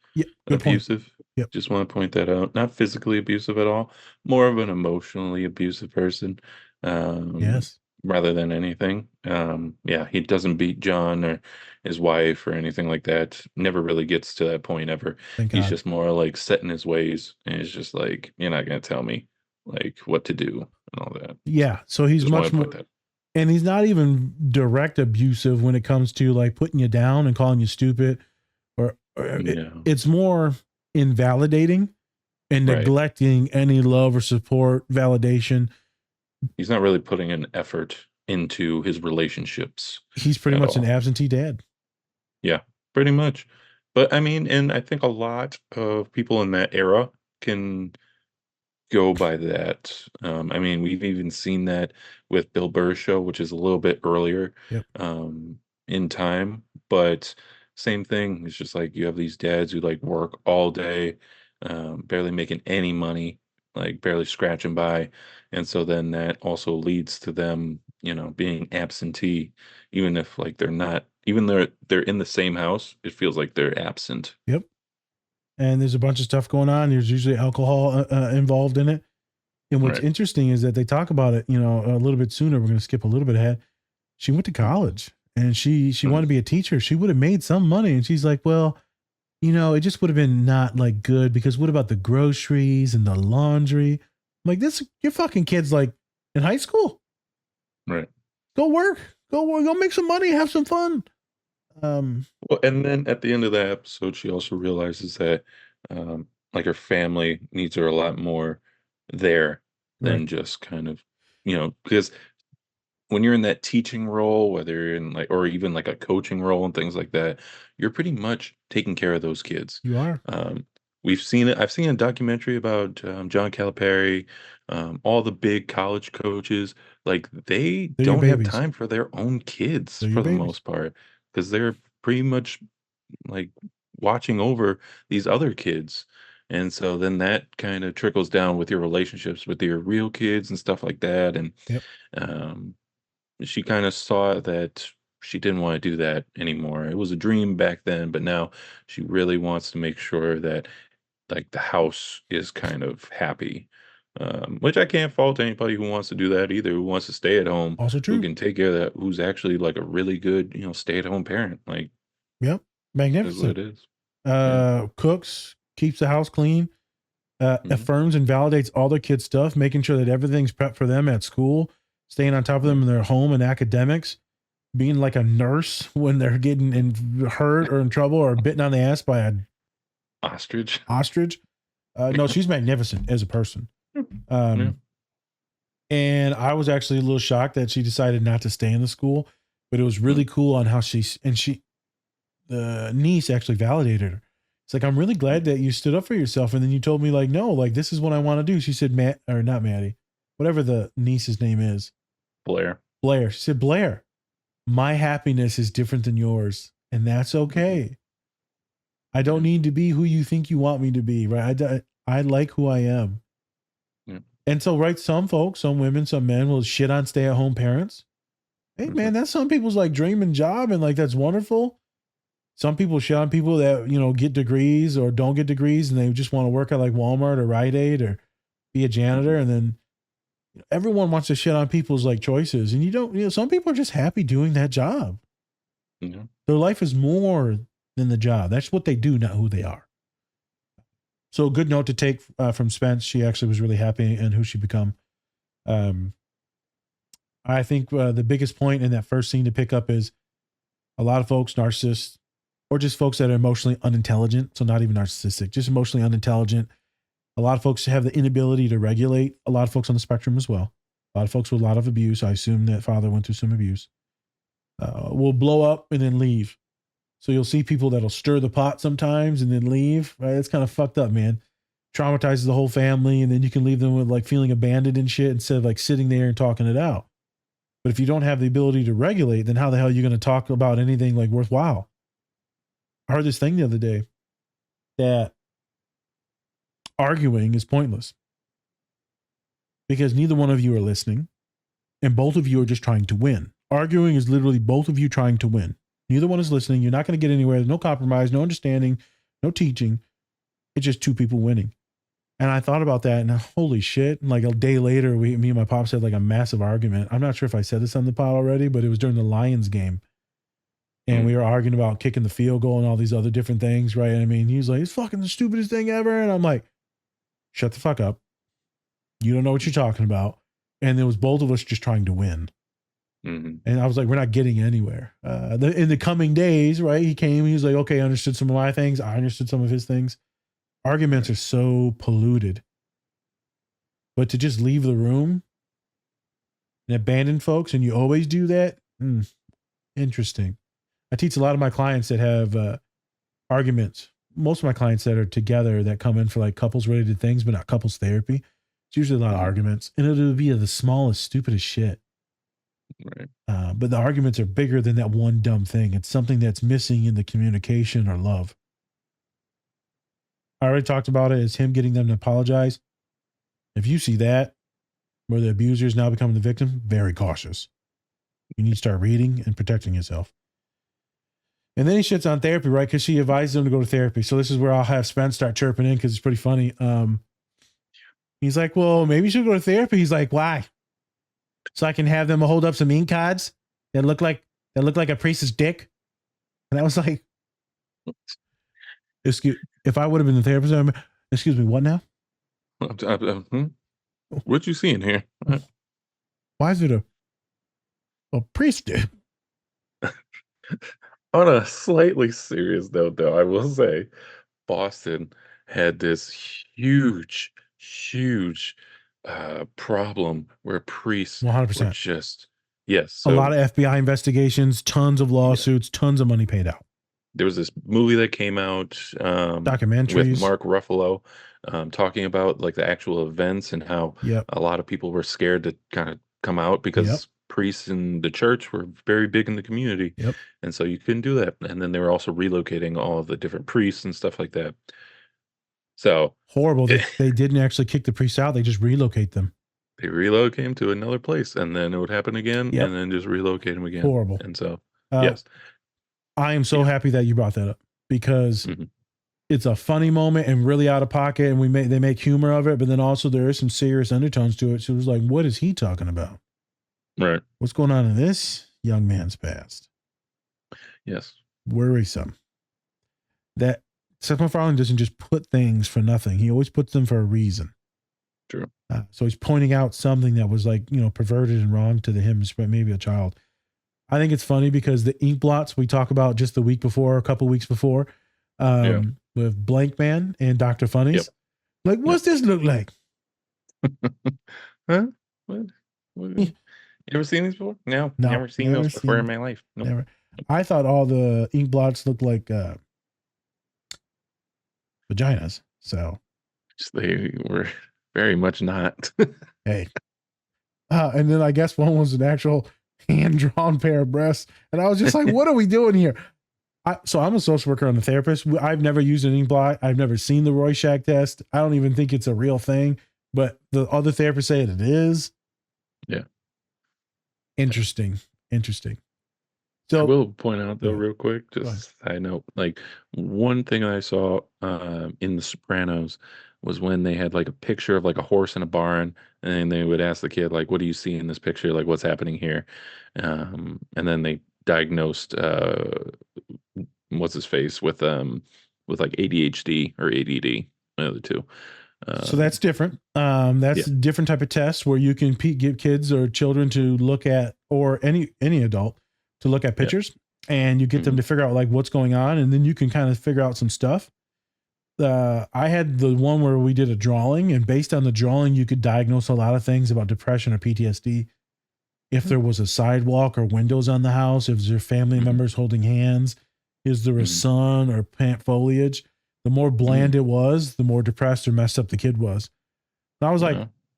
abusive. Yep. Just want to point that out. Not physically abusive at all. More of an emotionally abusive person. Yes. Rather than anything. He doesn't beat John or his wife or anything like that. Never really gets to that point ever. Thank He's God. just more like set in his ways and it's just like, you're not gonna tell me like what to do and all that. Yeah. So he's Just much wanna more point that. and he's not even direct abusive when it comes to like putting you down and calling you stupid or No. it's more invalidating and Right. neglecting any love or support, validation. He's not really putting an effort into his relationships. He's pretty at much an all. absentee dad. Yeah, pretty much. But I mean, and I think a lot of people in that era can go by that. I mean, we've even seen that with Bill Burr's show, which is a little bit earlier Yep. in time, but same thing. It's just like you have these dads who like work all day, barely making any money, like barely scratching by. And so then that also leads to them, being absentee, even if like they're not, even though they're in the same house, it feels like they're absent. Yep. And there's a bunch of stuff going on. There's usually alcohol involved in it. And what's Right. interesting is that they talk about it, a little bit sooner. We're going to skip a little bit ahead. She went to college and she wanted to be a teacher. She would have made some money. And she's like, well, it just would have been not like good because what about the groceries and the laundry? I'm like, your fucking kid's like in high school. Right. Go work. Go make some money. Have some fun. Well, and then at the end of that episode, she also realizes that, like her family needs her a lot more there than Right. just kind of, because when you're in that teaching role, whether you're in like, or even like a coaching role and things like that, you're pretty much taking care of those kids. You are. We've seen it. I've seen a documentary about John Calipari, all the big college coaches. Like they They're your don't have babies. time for their own kids They're your for the babies. most part because they're pretty much like watching over these other kids. And so then that kind of trickles down with your relationships with your real kids and stuff like that. And Yep. she kind of saw that she didn't want to do that anymore. It was a dream back then, but now she really wants to make sure that like the house is kind of happy. Which I can't fault anybody who wants to do that either, who wants to stay at home, Also who true. can take care of that, who's actually like a really good, stay at home parent. Like, Yep. is what Magnificent. it is. Yeah. Cooks, keeps the house clean, Mhm. affirms and validates all their kids' stuff, making sure that everything's prepped for them at school, staying on top of them in their home and academics, being like a nurse when they're getting hurt or in trouble or bitten on the ass by a Ostrich. ostrich. No, she's magnificent as a person. Yeah. And I was actually a little shocked that she decided not to stay in the school, but it was really cool on how the niece actually validated her. It's like, I'm really glad that you stood up for yourself. And then you told me like, no, like this is what I want to do. She said, Matt, or not Maddie, whatever the niece's name is. Blair. Blair. She said, Blair, my happiness is different than yours. And that's okay. I don't need to be who you think you want me to be. Right. I like who I am. Yeah. And so, right, some folks, some women, some men will shit on stay-at-home parents. Hey, man, that's some people's like dream and job, and like that's wonderful. Some people shit on people that get degrees or don't get degrees, and they just want to work at like Walmart or Rite Aid or be a janitor. And then everyone wants to shit on people's like choices, and you don't. Some people are just happy doing that job. Yeah. Their life is more than the job. That's what they do, not who they are. So a good note to take from Spence. She actually was really happy in who she become. I think the biggest point in that first scene to pick up is a lot of folks, narcissists, or just folks that are emotionally unintelligent. So not even narcissistic, just emotionally unintelligent. A lot of folks have the inability to regulate. A lot of folks on the spectrum as well. A lot of folks with a lot of abuse. I assume that father went through some abuse. Will blow up and then leave. So you'll see people that'll stir the pot sometimes and then leave. Right? It's kind of fucked up, man. Traumatizes the whole family, and then you can leave them with like feeling abandoned and shit instead of like sitting there and talking it out. But if you don't have the ability to regulate, then how the hell are you going to talk about anything like worthwhile? I heard this thing the other day that arguing is pointless because neither one of you are listening and both of you are just trying to win. Arguing is literally both of you trying to win. Neither one is listening. You're not going to get anywhere. There's no compromise, no understanding, no teaching. It's just two people winning. And I thought about that and holy shit. And like a day later, me and my pops had like a massive argument. I'm not sure if I said this on the pod already, but it was during the Lions game. And we were arguing about kicking the field goal and all these other different things, right? I mean, he was like, it's fucking the stupidest thing ever. And I'm like, shut the fuck up. You don't know what you're talking about. And there was both of us just trying to win. Mm-hmm. And I was like, we're not getting anywhere. In the coming days, right? He came, he was like, okay, I understood some of my things. I understood some of his things. Arguments are so polluted. But to just leave the room and abandon folks, and you always do that, interesting. I teach a lot of my clients that have arguments. Most of my clients that are together that come in for like couples related things, but not couples therapy. It's usually a lot of arguments, and it'll be the smallest, stupidest shit. Right. But the arguments are bigger than that one dumb thing. It's something that's missing in the communication or love. I already talked about it. It's him getting them to apologize. If you see that, where the abuser is now becoming the victim, very cautious. You need to start reading and protecting yourself. And then he shits on therapy, right? Because she advised him to go to therapy. So this is where I'll have Spence start chirping in because it's pretty funny. He's like, well, maybe you should go to therapy. He's like, why? So I can have them hold up some ink cards that look like a priest's dick. And I was like, if I would have been the therapist, excuse me, what now? What you seeing here? Why is it a priest dick? On a slightly serious note, though, I will say Boston had this huge problem where priests 100%. were just yes. A lot of FBI investigations, tons of lawsuits, tons of money paid out. There was this movie that came out documentaries with Mark Ruffalo talking about like the actual events and how Yep. a lot of people were scared to kind of come out because priests in the church were very big in the community. Yep. And so you couldn't do that. And then they were also relocating all of the different priests and stuff like that. So horrible. They didn't actually kick the priests out. They just relocate them. They relocate him to another place and then it would happen again Yep. and then just relocate him again. Horrible. And so Uh, Yes. I am so Yeah. happy that you brought that up because Mhm. it's a funny moment and really out of pocket, and they make humor of it, but then also there is some serious undertones to it. So it was like, what is he talking about? Right. What's going on in this young man's past? Yes. Worrisome. That Seth MacFarlane doesn't just put things for nothing. He always puts them for a reason. True. So he's pointing out something that was like, perverted and wrong to him, maybe a child. I think it's funny because the ink blots we talk about just the week before, a couple weeks before, Yeah. with Blank Man and Dr. Yep. Funnies. Like, Yep. what's this look like? Huh? What? You ever seen these before? No, No, never seen never those before in seen, my life. Nope. never. I thought all the ink blots looked like vaginas. So, They were very much not. hey. And then I guess one was an actual hand drawn pair of breasts. And I was just like, what are we doing here? So I'm a social worker and a therapist. I've never used an ink blot. I've never seen the Rorschach test. I don't even think it's a real thing, but the other therapists say it is. Yeah. Interesting. I So, will point out though, go real quick, ahead. just side note, like one thing I saw in The Sopranos was when they had like a picture of like a horse in a barn, and they would ask the kid like, "What do you see in this picture? Like, what's happening here?" And then they diagnosed what's his face with like ADHD or ADD, one of the two. So that's different. That's Yeah. a different type of test where you can give kids or children to look at, or any adult to look at Yeah. pictures, and you get them Mhm. to figure out like what's going on, and then you can kind of figure out some stuff. I had the one where we did a drawing, and based on the drawing, you could diagnose a lot of things about depression or PTSD. If there was a sidewalk or windows on the house, if there family Mhm. members holding hands, is there a Mhm. sun or plant foliage? The more bland it was, the more depressed or messed up the kid was. And Yeah.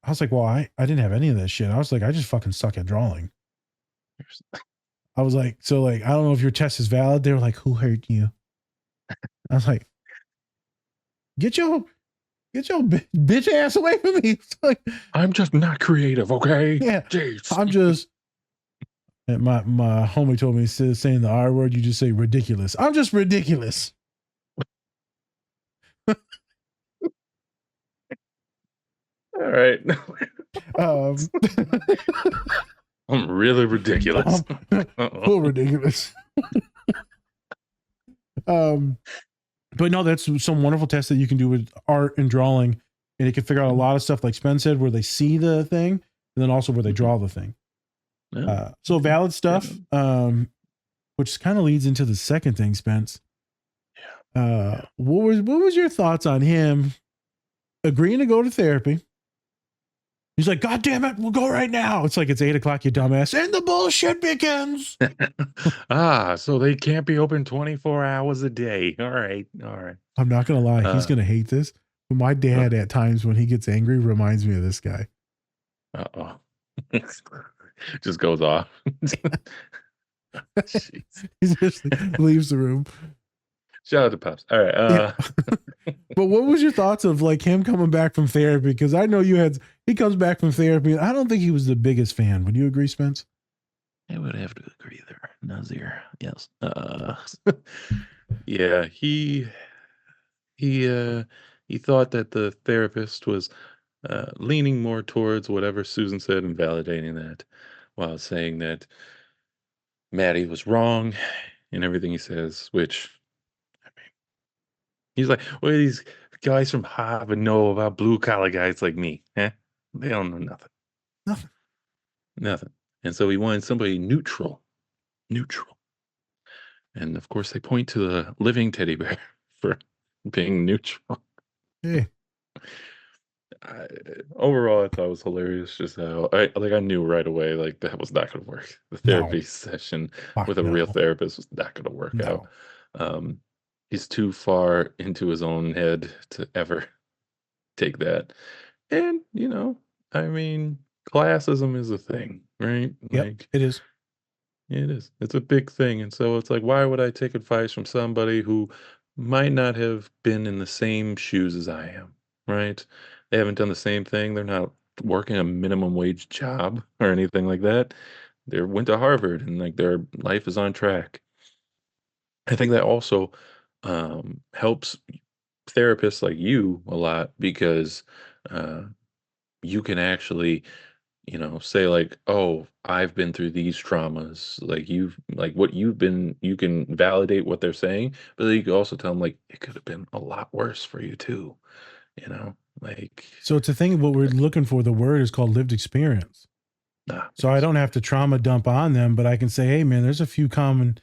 I was like, well, I didn't have any of that shit. I was like, I just fucking suck at drawing. I was like, so like, I don't know if your test is valid. They were like, who hurt you? I was like, get your bitch ass away from me. It's like, I'm just not creative, okay? yeah, Jeez. I'm just. And my homie told me, instead of saying the R word, you just say ridiculous. I'm just ridiculous. All right. Um, I'm really ridiculous. full ridiculous. But no, that's some wonderful tests that you can do with art and drawing, and it can figure out a lot of stuff, like Spence said, where they see the thing, and then also where they draw the thing. Yeah. So valid stuff, which kind of leads into the second thing, Spence. What was your thoughts on him agreeing to go to therapy? He's like, God damn it, we'll go right now. It's like, it's 8:00, you dumbass, and the bullshit begins. So they can't be open 24 hours a day. All right. I'm not gonna lie, he's gonna hate this. But my dad, at times when he gets angry, reminds me of this guy. Uh-oh. Just goes off. Jeez. He just leaves the room. Shout out to Pops. All right. Yeah. But what was your thoughts of like him coming back from therapy? Because I know he comes back from therapy, and I don't think he was the biggest fan. Would you agree, Spence? I would have to agree there. Nazir. Yes. Yeah, he thought that the therapist was leaning more towards whatever Susan said and validating that, while saying that Maddie was wrong in everything he says, which I mean, he's like, what do these guys from Harvard know about blue collar guys like me? Eh? They don't know nothing. Nothing. Nothing. And so he wanted somebody neutral. Neutral. And of course they point to the living teddy bear for being neutral. Hey, Overall, I thought it was hilarious. Just how I knew right away, like that was not going to work. The therapy no, session fuck with a real no, therapist was not going to work out. no. He's too far into his own head to ever take that. And I mean, classism is a thing, right? Yep, Like it is. it is. It's a big thing. And so it's like, why would I take advice from somebody who might not have been in the same shoes as I am, right? They haven't done the same thing. They're not working a minimum wage job or anything like that. they went to Harvard and like their life is on track. I think that also helps therapists like you a lot because uh, you can actually, say like, "Oh, I've been through these traumas." Like you've like what you've been, you can validate what they're saying, but then you can also tell them like it could have been a lot worse for you too. Like So it's a thing. What we're looking for, the word is called lived experience. So I yes. don't have to trauma dump on them, but I can say, hey, man, there's a few common.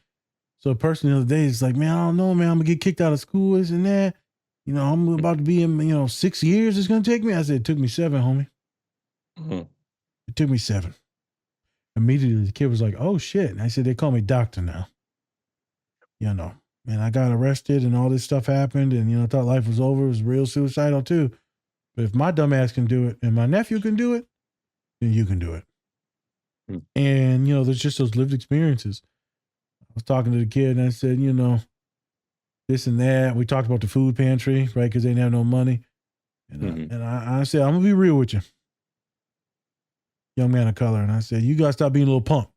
So a person the other day is like, man, I don't know, man, I'm gonna get kicked out of school, this and that. I'm about to be in, 6 years it's gonna take me. I said, it took me 7, homie. Mhm. It took me 7. Immediately the kid was like, oh shit. And I said, they call me doctor now. Man, I got arrested and all this stuff happened, and I thought life was over. It was real suicidal too. But if my dumb ass can do it and my nephew can do it, then you can do it. Mm. And there's just those lived experiences. I was talking to the kid and I said, this and that. We talked about the food pantry, right? Because they didn't have no money. Mhm. And I said, I'm gonna be real with you, young man of color. And I said, you gotta stop being a little punk.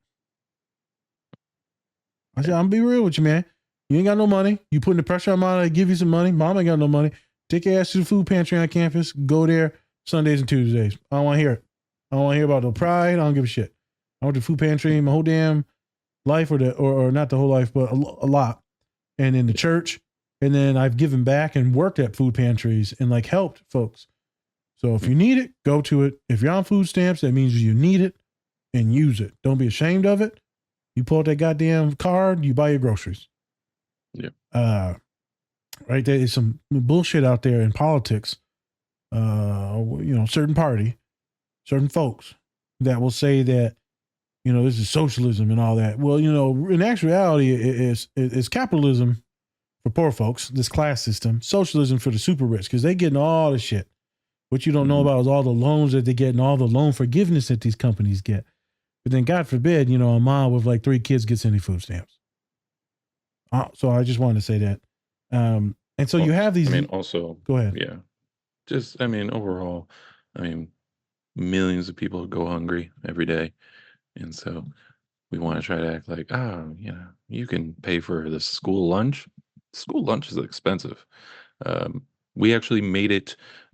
I said, I'm gonna be real with you, man. You ain't got no money. You putting the pressure on mom to give you some money. Mom ain't got no money. Take your ass to the food pantry on campus. Go there Sundays and Tuesdays. I don't want to hear it. I don't want to hear about the pride. I don't give a shit. I went to food pantry my whole damn life, or not the whole life, but a lot. And in the church. And then I've given back and worked at food pantries and like helped folks. So if you need it, go to it. If you're on food stamps, that means you need it and use it. Don't be ashamed of it. You pull out that goddamn card, you buy your groceries. Yeah. Right. There is some bullshit out there in politics. Certain party, certain folks that will say that, this is socialism and all that. Well, in actuality, it's capitalism for poor folks, this class system, socialism for the super rich, because they're getting all the shit. What you don't know Mhm. about is all the loans that they get and all the loan forgiveness that these companies get. But then, God forbid, a mom with like 3 kids gets any food stamps. So I just wanted to say that. And so you Well, have I these. mean, also, Go ahead. yeah, just, I mean, overall, I mean, millions of people go hungry every day. And so we want to try to act like, oh, you can pay for the school lunch. School lunch is expensive. We actually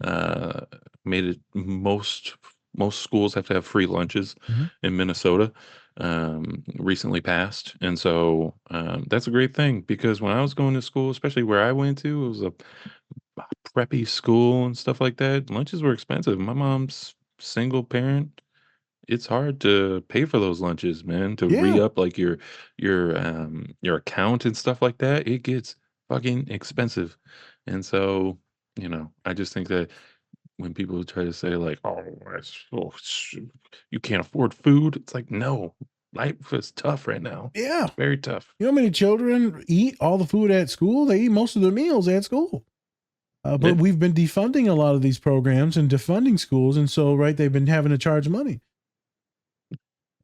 uh, made it most schools have to have free lunches Mhm. in Minnesota, recently passed. And so that's a great thing because when I was going to school, especially where I went to, it was a preppy school and stuff like that. Lunches were expensive. My mom's single parent. It's hard to pay for those lunches, man, to Yeah. re-up like your account and stuff like that. It gets fucking expensive. And so, I just think that when people try to say like, "Oh, you can't afford food," it's like, no, life is tough right now. Yeah. It's very tough. You know how many children eat all the food at school? They eat most of their meals at school. Yeah, But we've been defunding a lot of these programs and defunding schools. And so, right, they've been having to charge money.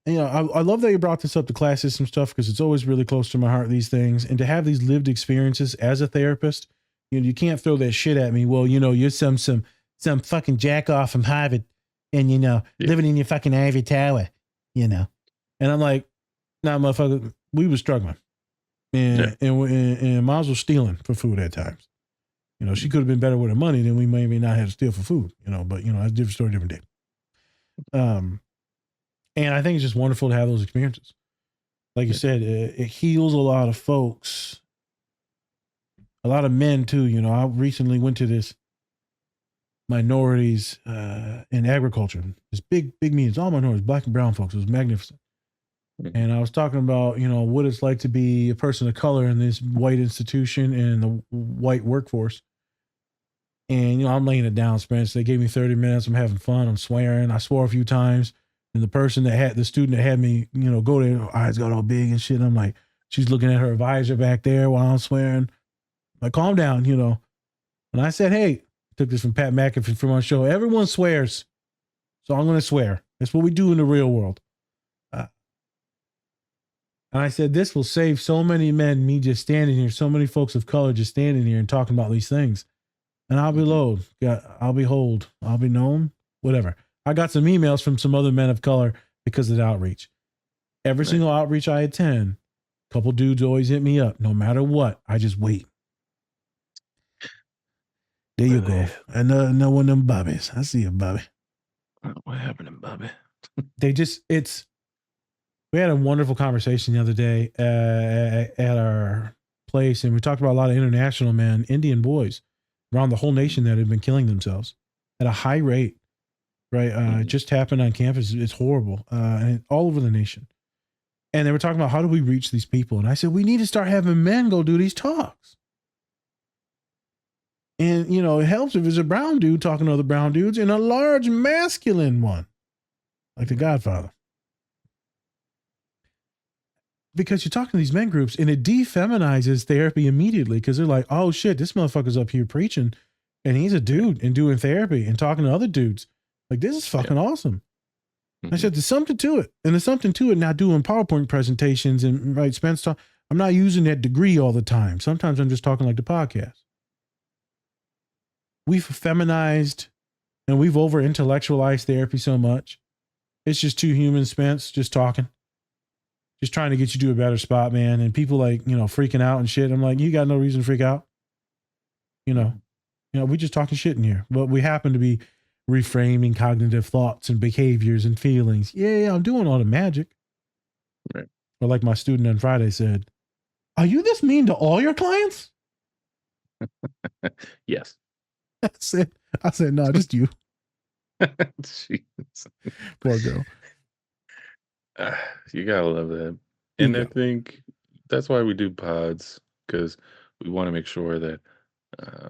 And, I love that you brought this up, the class system stuff, because it's always really close to my heart, these things. And to have these lived experiences as a therapist, you can't throw that shit at me. Well, you're some fucking jack off from Harvard and, yeah, living in your fucking ivory tower, And I'm like, nah, motherfucker, we were struggling. yeah, And moms was stealing for food at times. She could have been better with her money than we maybe not had to steal for food, but that's a different story, different day. And I think it's just wonderful to have those experiences. Like you yeah. said, it heals a lot of folks, a lot of men too. I recently went to this minorities in agriculture, this big meetings, all minorities, black and brown folks. It was magnificent. Mhm. And I was talking about, what it's like to be a person of color in this white institution and the white workforce. And, I'm laying it down, Spence. They gave me 30 minutes. I'm having fun. I'm swearing. I swore a few times. And the student that had me, go there, her eyes got all big and shit. And I'm like, she's looking at her advisor back there while I'm swearing. Like, calm down, And I said, hey, took this from Pat McAfee from our show. Everyone swears. So I'm going to swear. That's what we do in the real world. And I said, this will save so many men, me just standing here, so many folks of color just standing here and talking about these things. And I'll be low. I'll be hold. I'll be known. Whatever. I got some emails from some other men of color because of the outreach. Every Right. single outreach I attend, a couple dudes always hit me up. No matter what, I just wait. There you go. And no one of them Bobbies. I see you, Bobby. What happened to Bobby? We had a wonderful conversation the other day at our place, and we talked about a lot of international men, Indian boys around the whole nation that have been killing themselves at a high rate. Right, it just happened on campus. It's horrible, and all over the nation. And they were talking about how do we reach these people, and I said we need to start having men go do these talks. And it helps if it's a brown dude talking to other brown dudes and a large masculine one, like the Godfather. Because you're talking to these men groups and it defeminizes therapy immediately because they're like, oh shit, this motherfucker's up here preaching and he's a dude and doing therapy and talking to other dudes. Like, this is fucking awesome. I said, there's something to it. And there's something to it not doing PowerPoint presentations and Spence talk. I'm not using that degree all the time. Sometimes I'm just talking like the podcast. We've feminized and we've over intellectualized therapy so much. It's just two humans, Spence, just talking. Just trying to get you to a better spot, man. And people freaking out and shit. I'm like, you got no reason to freak out. We just talking shit in here. But we happen to be reframing cognitive thoughts and behaviors and feelings. Yeah, I'm doing all the magic. Right. Or like my student on Friday said, are you this mean to all your clients? Yes. I said, no, just you. Jeez. Poor girl. You gotta love that. And I think that's why we do pods, because we want to make sure that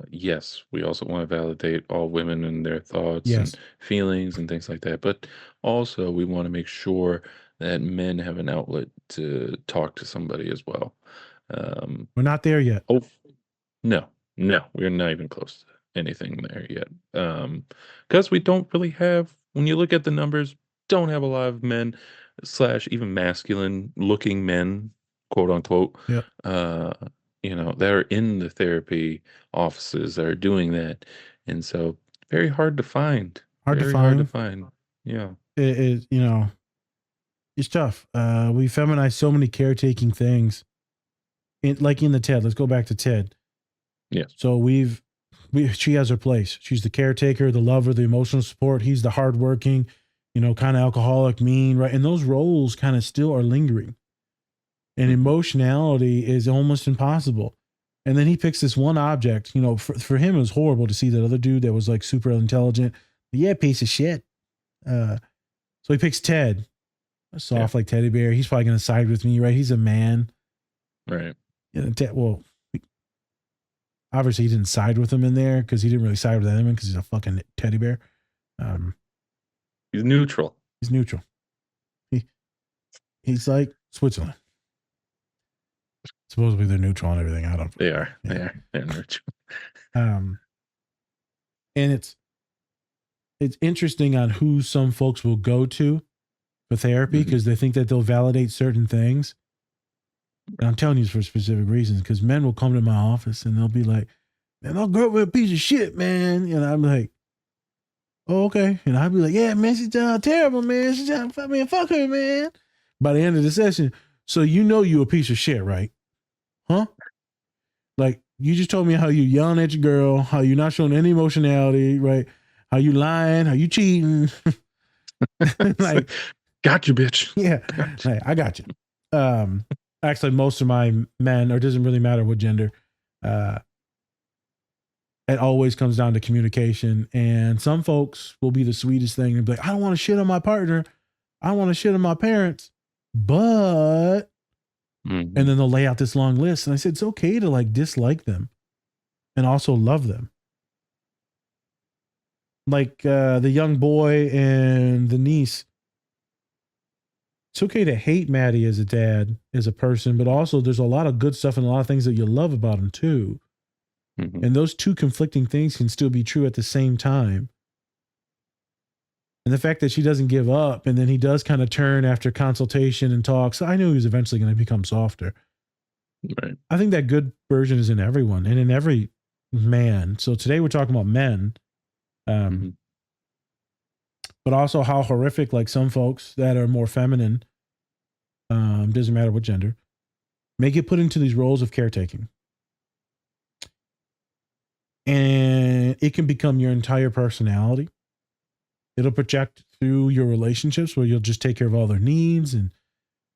yes, we also want to validate all women and their thoughts and feelings and things like that. But also we want to make sure that men have an outlet to talk to somebody as well. We're not there yet. Oh, no, we're not even close to anything there yet. Because we don't really have, when you look at the numbers, don't have a lot of men / even masculine looking men, quote unquote, Yep. that are in the therapy offices that are doing that. And so very hard to find. Hard to find. Yeah. It's tough. We feminize so many caretaking things. Like in the TED. Let's go back to TED. Yes. So she has her place. She's the caretaker, the lover, the emotional support. He's the hardworking, kind of alcoholic, mean, right? And those roles kind of still are lingering. And emotionality is almost impossible. And then he picks this one object. For him, it was horrible to see that other dude that was like super intelligent. Yeah, piece of shit. So he picks Ted, a soft like teddy bear. He's probably going to side with me, right? He's a man. Right. Obviously he didn't side with him in there because he didn't really side with anyone because he's a fucking teddy bear. He's neutral. He's like Switzerland. Supposedly they're neutral on everything. I don't. They are. They're neutral. And it's interesting on who some folks will go to for therapy because they think that they'll validate certain things. And I'm telling you for specific reasons, because men will come to my office and they'll be like, man, my girl was a piece of shit, man. And I'm like, oh, okay. And I'll be like, yeah, man, she's terrible, man. She's fuck her, man. By the end of the session, so you a piece of shit, right? Huh? Like, you just told me how you yelling at your girl, how you're not showing any emotionality, right? How you lying, how you cheating. Like, got you, bitch. Yeah. Gotcha. Hey, I got you. Actually, most of my men, or it doesn't really matter what gender, it always comes down to communication. And some folks will be the sweetest thing and be like, I don't want to shit on my partner. I don't want to shit on my parents. But, and then they'll lay out this long list. And I said, it's okay to like dislike them and also love them. Like the young boy and the niece. It's okay to hate Maddie as a dad, as a person, but also there's a lot of good stuff and a lot of things that you love about him too. And those two conflicting things can still be true at the same time. And the fact that she doesn't give up and then he does kind of turn after consultation and talk. So I knew he was eventually going to become softer. Right. I think that good version is in everyone and in every man. So today we're talking about men. But also how horrific, like some folks that are more feminine, Doesn't matter what gender. May get put into these roles of caretaking. And it can become your entire personality. It'll project through your relationships where you'll just take care of all their needs and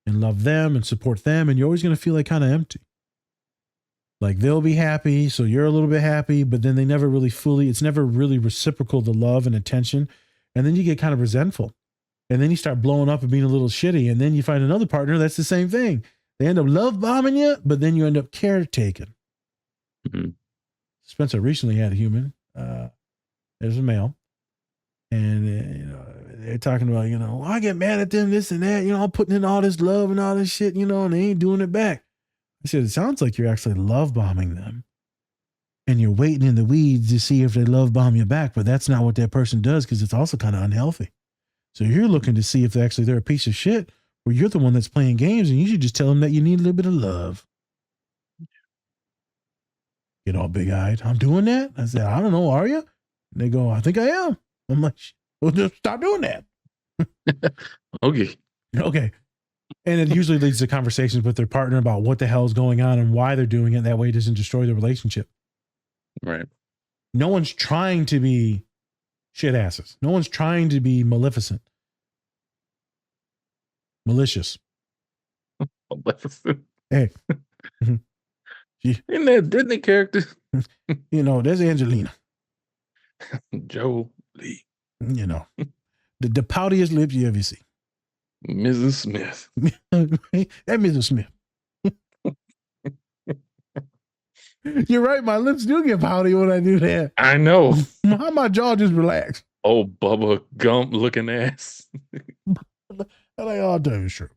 love them and support them. And you're always going to feel like kind of empty. Like they'll be happy, so you're a little bit happy, but then they never really it's never really reciprocal, the love and attention. And then you get kind of resentful. And then you start blowing up and being a little shitty. And then you find another partner that's the same thing. They end up love bombing you, but then you end up caretaking. Mm-hmm. Spencer recently had a human. There's a male. And they're talking about, I get mad at them, this and that, I'm putting in all this love and all this shit, and they ain't doing it back. I said, it sounds like you're actually love bombing them. And you're waiting in the weeds to see if they love bomb you back, but that's not what that person does because it's also kind of unhealthy. So you're looking to see if they're a piece of shit or you're the one that's playing games and you should just tell them that you need a little bit of love. Get all big-eyed. I'm doing that? I said, I don't know, are you? And they go, I think I am. I'm like, well, just stop doing that. Okay. And it usually leads to conversations with their partner about what the hell is going on and why they're doing it. That way it doesn't destroy the relationship. Right. No one's trying to be shit asses. No one's trying to be malicious. Hey. In that Disney character. There's Angelina. Jolie. The poutiest lips you ever see. Mrs. Smith. That Mrs. Smith. You're right. My lips do get pouty when I do that. I know. How my jaw just relax. Oh, Bubba Gump looking ass. I like, oh, damn, sure.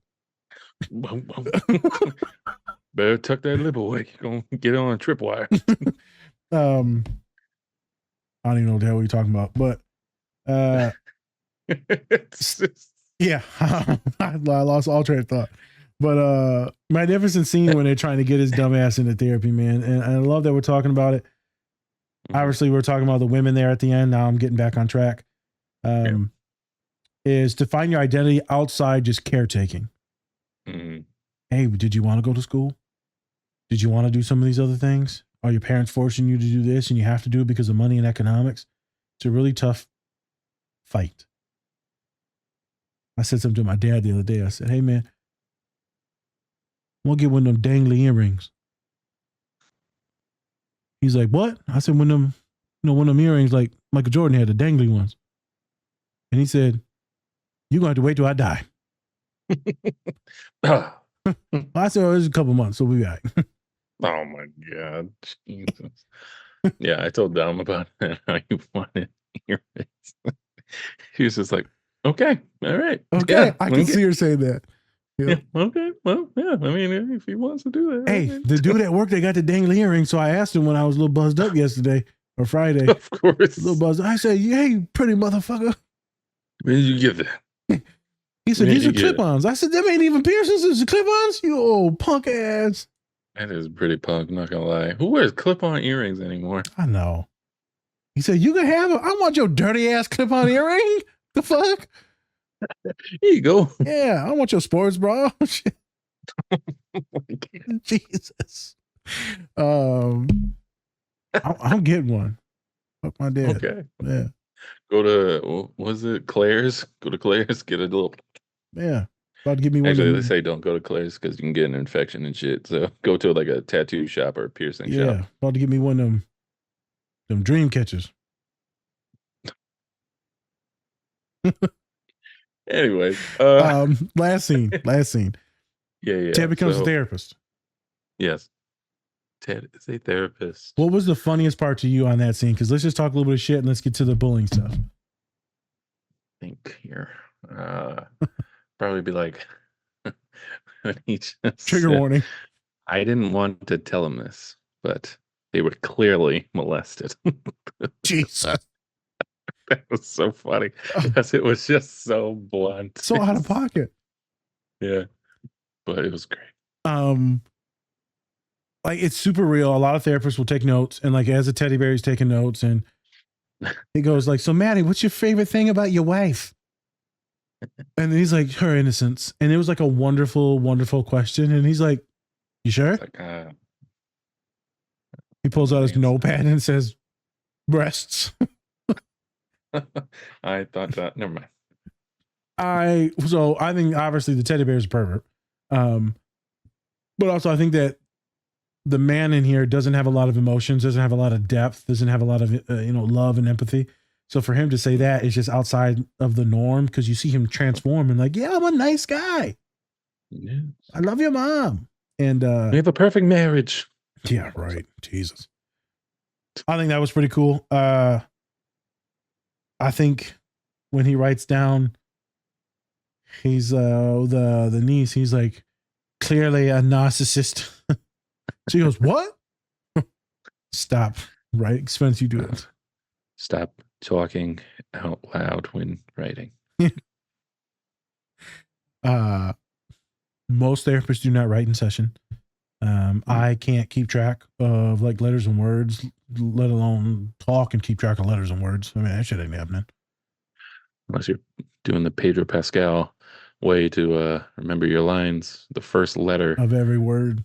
Better tuck that lip away. You're going to get on a tripwire. I don't even know what the hell we're talking about, but yeah, I lost all train of thought. But magnificent scene when they're trying to get his dumb ass into therapy, man. And I love that we're talking about it. Obviously, we're talking about the women there at the end. Now I'm getting back on track. Is to find your identity outside just caretaking. Mm-hmm. Hey, did you want to go to school? Did you want to do some of these other things? Are your parents forcing you to do this and you have to do it because of money and economics? It's a really tough fight. I said something to my dad the other day. I said, hey, man, I'm going to get one of them dangly earrings. He's like, what? I said, one of them earrings like Michael Jordan had, the dangly ones. And he said, you're going to have to wait till I die. I said, oh, it's a couple months, so we'll be back. Oh, my God. Jesus. Yeah, I told Dom about that, how you wanted earrings. He was just like, okay, all right. Okay, yeah, I can see her saying that. Yeah. Okay, well, yeah, I mean, if he wants to do that. Hey, the dude at work, they got the dangly earring, so I asked him when I was a little buzzed up yesterday or Friday. Of course. A little buzzed. I said, hey, pretty motherfucker. Where did you get that? He said, these are clip-ons. I said, them ain't even piercings. These are clip-ons? You old punk ass. That is pretty punk, not gonna lie. Who wears clip-on earrings anymore? I know. He said, you can have them. I want your dirty ass clip-on earring. The fuck? Here you go. Yeah, I don't want your sports bra. Jesus. I'll get one. Fuck my dad. Okay. Yeah. Go to, was it Claire's? Go to Claire's, get a little. Yeah. About to give me one. Actually, they say don't go to Claire's because you can get an infection and shit. So go to like a tattoo shop or a piercing shop. Yeah. About to give me one of them dream catchers. Anyways, last scene. Yeah. Ted becomes a therapist. Yes. Ted is a therapist. What was the funniest part to you on that scene? Because let's just talk a little bit of shit and let's get to the bullying stuff. Think here. Probably be like when he just trigger warning. I didn't want to tell him this, but they were clearly molested. Jesus. That was so funny because it was just so blunt. So out of pocket. Yeah. But it was great. Like it's super real. A lot of therapists will take notes, and like as a teddy bear, he's taking notes, and he goes like, "So Maddie, what's your favorite thing about your wife?" And he's like, her innocence. And it was like a wonderful, wonderful question. And he's like, you sure? It's like, He pulls out his Fancy. notepad and says, breasts. I thought that. Never mind. So I think obviously the teddy bear is a pervert. But also I think that the man in here doesn't have a lot of emotions, doesn't have a lot of depth, doesn't have a lot of love and empathy. So for him to say that is just outside of the norm, because you see him transform and like, yeah, I'm a nice guy. Yeah. I love your mom. And We have a perfect marriage. yeah, right. Jesus. I think that was pretty cool. I think when he writes down he's the niece, he's like, clearly a narcissist. She goes, what? Stop. Right? Spence, you do it. Stop talking out loud when writing. Most therapists do not write in session. I can't keep track of like letters and words, let alone talk and keep track of letters and words. I mean, that shit ain't happening. Unless you're doing the Pedro Pascal way to remember your lines, the first letter Of every word.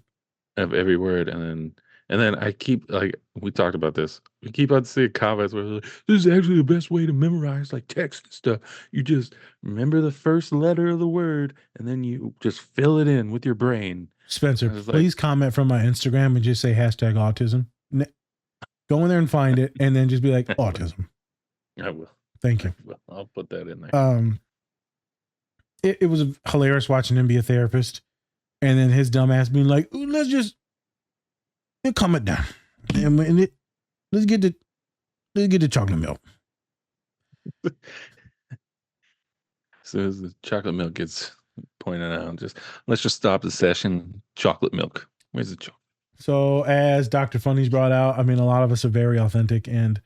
of every word, and then I keep, like, we talked about this. We keep on seeing comments where like, this is actually the best way to memorize like text and stuff. You just remember the first letter of the word, and then you just fill it in with your brain. Spencer, I was like- please comment from my Instagram and just say hashtag autism. Go in there and find it, and then just be like autism. I will. Thank you. I'll put that in there. It was hilarious watching him be a therapist, and then his dumb ass being like, "Ooh, let's calm it down, and let's get the chocolate milk." So as the chocolate milk gets pointed out, let's just stop the session. Chocolate milk. Where's the chocolate? So as Dr. Funny's brought out, I mean, a lot of us are very authentic, and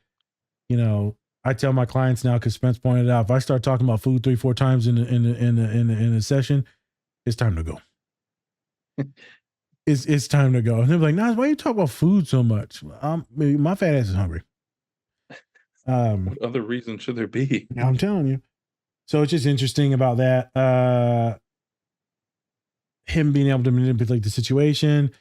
I tell my clients now, because Spence pointed out, if I start talking about food 3-4 times in a session, it's time to go. It's time to go. And they're like, Nas, why you talk about food so much? My fat ass is hungry. What other reason should there be? I'm telling you. So it's just interesting about that. Him being able to manipulate the situation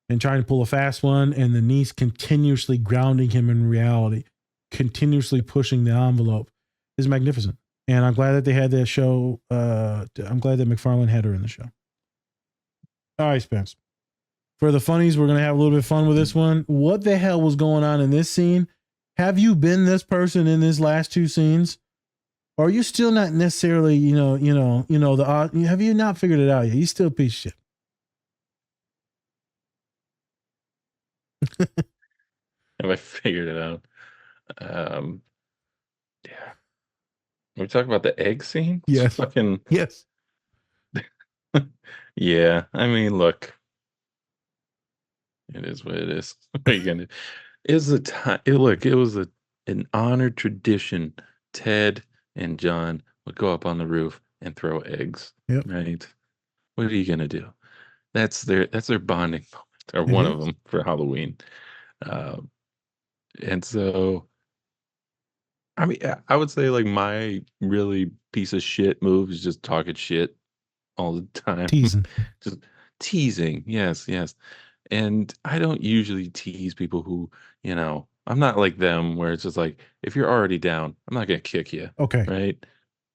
and trying to pull a fast one, and the niece continuously grounding him in reality, continuously pushing the envelope is magnificent. And I'm glad that they had that show. I'm glad that McFarlane had her in the show. All right, Spence. For the funnies, we're going to have a little bit of fun with this one. What the hell was going on in this scene? Have you been this person in these last two scenes? Or are you still not necessarily, have you not figured it out yet? You still a piece of shit. Have I figured it out? Yeah. We talk about the egg scene? It's Yes. fucking, Yes. yeah. I mean, look. It is what it is. What are you gonna do? It was it was an honored tradition. Ted and John would go up on the roof and throw eggs. Yep. Right. What are you gonna do? That's their bonding moment, or one of them for Halloween. And so, I mean, I would say like my really piece of shit move is just talking shit all the time. Teasing. Just teasing. Yes, yes. And I don't usually tease people who, I'm not like them where it's just like, if you're already down, I'm not going to kick you. Okay. Right?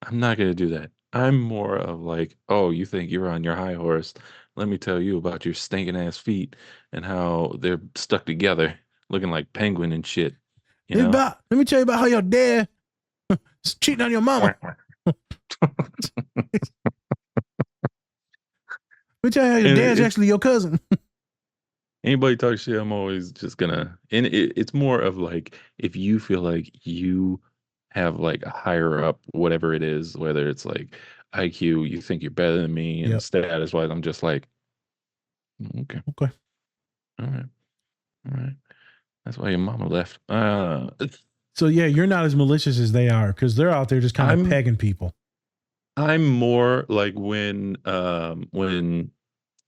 I'm not going to do that. I'm more of like, oh, you think you're on your high horse. Let me tell you about your stinking ass feet and how they're stuck together looking like penguin and shit. Let me tell you about how your dad is cheating on your mama. Let me tell you how your dad's actually your cousin. Anybody talk shit, I'm always just gonna, and it's more of like, if you feel like you have like a higher up, whatever it is, whether it's like IQ, you think you're better than me, and status wise, I'm just like, okay, all right, that's why your mama left. So yeah, you're not as malicious as they are, because they're out there just kind of pegging people. I'm more like when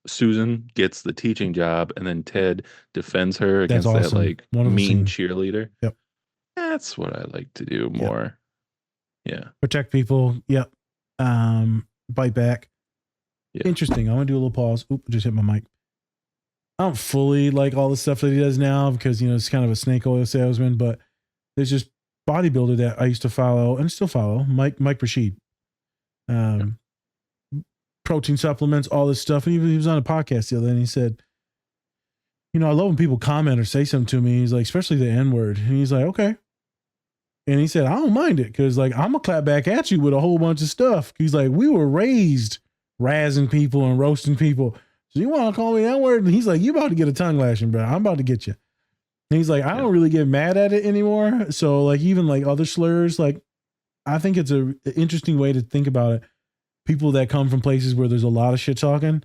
Susan gets the teaching job and then Ted defends her against that like mean cheerleader. Yep. That's what I like to do more. Yeah. Protect people. Yep. bite back. Yeah. Interesting. I'm gonna do a little pause. Oop, just hit my mic. I don't fully like all the stuff that he does now because it's kind of a snake oil salesman, but there's just bodybuilder that I used to follow and still follow, Mike Rashid. Protein supplements, all this stuff. And he was on a podcast the other day and he said, I love when people comment or say something to me. He's like, especially the N word. And he's like, okay. And he said, I don't mind it because like I'm gonna clap back at you with a whole bunch of stuff. He's like, we were raised razzing people and roasting people. So you want to call me that word? And he's like, you about to get a tongue lashing, bro. I'm about to get you. And he's like, I don't really get mad at it anymore. So like even like other slurs, like I think it's an interesting way to think about it. People that come from places where there's a lot of shit talking.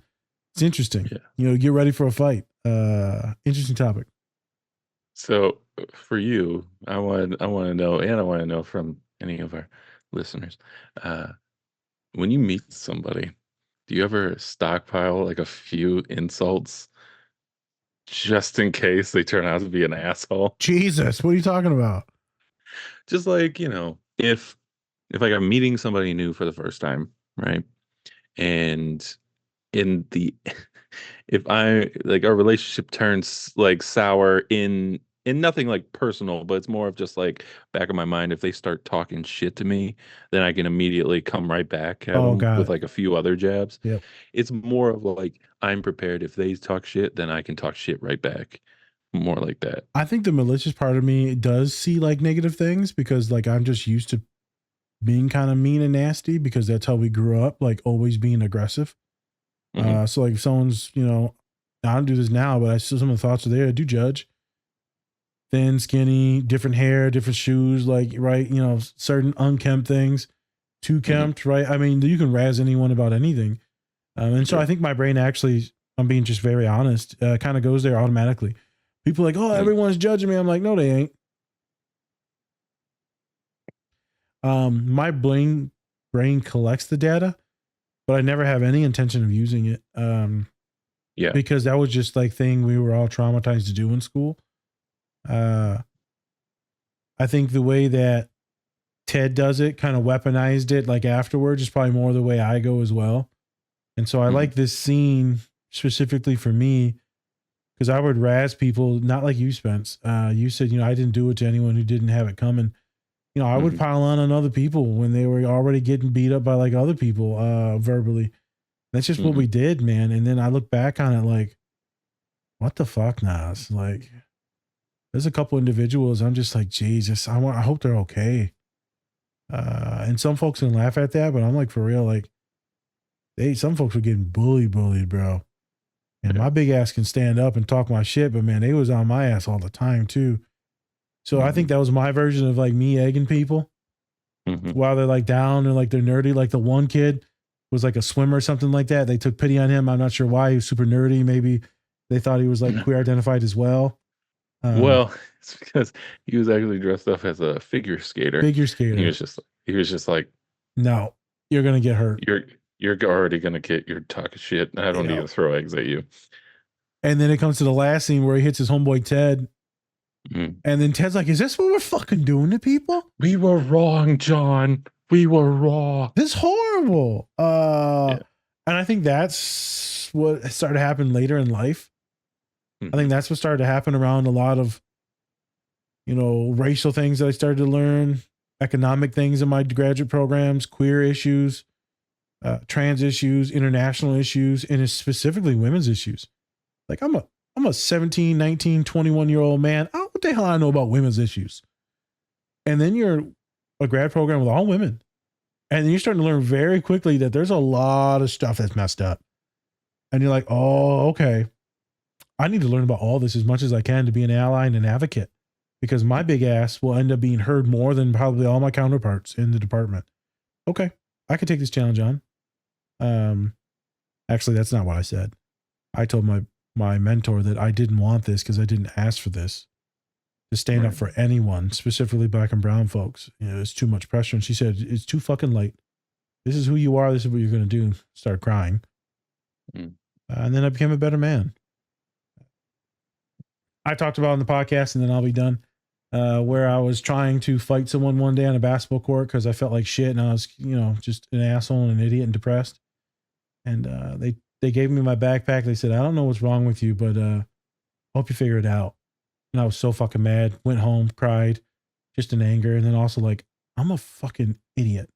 It's interesting. Yeah. Get ready for a fight. Interesting topic. So for you, I want to know, and I want to know from any of our listeners, when you meet somebody, do you ever stockpile like a few insults just in case they turn out to be an asshole? Jesus, what are you talking about? Just like, if like I'm meeting somebody new for the first time, right? And in the if I like our relationship turns like sour in nothing like personal, but it's more of just like back of my mind. If they start talking shit to me, then I can immediately come right back at them got with it. like a few other jabs. Yep. It's more of like I'm prepared. If they talk shit, then I can talk shit right back. More like that. I think the malicious part of me does see like negative things because like I'm just used to being kind of mean and nasty because that's how we grew up, like always being aggressive. So like if someone's, I don't do this now, but I still some of the thoughts are there. I do judge. Thin, skinny, different hair, different shoes, like right, certain unkempt things, too kempt, right? I mean, you can razz anyone about anything. And so I think my brain actually, I'm being just very honest, kind of goes there automatically. People are like, oh, everyone's judging me. I'm like, no, they ain't. My brain collects the data, but I never have any intention of using it. Yeah. Because that was just like thing we were all traumatized to do in school. I think the way that Ted does it, kind of weaponized it like afterwards, is probably more the way I go as well. And so I like this scene specifically for me because I would razz people, not like you, Spence. You said, I didn't do it to anyone who didn't have it coming. I would pile on other people when they were already getting beat up by like other people verbally. That's just what we did, man. And then I look back on it like, what the fuck, Nas? Like, there's a couple individuals I'm just like, Jesus, I hope they're okay. And some folks can laugh at that, but I'm like, for real, like, some folks were getting bullied, bro. And my big ass can stand up and talk my shit, but man, they was on my ass all the time too. So I think that was my version of like me egging people while they're like down and like they're nerdy. Like the one kid was like a swimmer or something like that. They took pity on him. I'm not sure why. He was super nerdy. Maybe they thought he was like queer identified as well. Well, it's because he was actually dressed up as a figure skater. Figure skater. He was just like, no, you're gonna get hurt. You're already gonna get your talk of shit. I don't need to throw eggs at you. And then it comes to the last scene where he hits his homeboy Ted. And then Ted's like, is this what we're fucking doing to people? We were wrong, John. We were wrong. This is horrible. And I think that's what started to happen later in life. I think that's what started to happen around a lot of, racial things that I started to learn, economic things in my graduate programs, queer issues, trans issues, international issues, and it's specifically women's issues. Like I'm a 17, 19, 21-year-old man. What the hell I know about women's issues? And then you're a grad program with all women. And then you're starting to learn very quickly that there's a lot of stuff that's messed up. And you're like, oh, okay. I need to learn about all this as much as I can to be an ally and an advocate because my big ass will end up being heard more than probably all my counterparts in the department. Okay. I could take this challenge on. Actually, that's not what I said. I told my mentor that I didn't want this because I didn't ask for this. To stand up for anyone, specifically black and brown folks. It's too much pressure. And she said, it's too fucking late. This is who you are. This is what you're going to do. Start crying. And then I became a better man. I talked about it on the podcast and then I'll be done. where I was trying to fight someone one day on a basketball court because I felt like shit and I was, just an asshole and an idiot and depressed. And they gave me my backpack. They said, I don't know what's wrong with you, but hope you figure it out. And I was so fucking mad. Went home, cried, just in anger, and then also like, I'm a fucking idiot.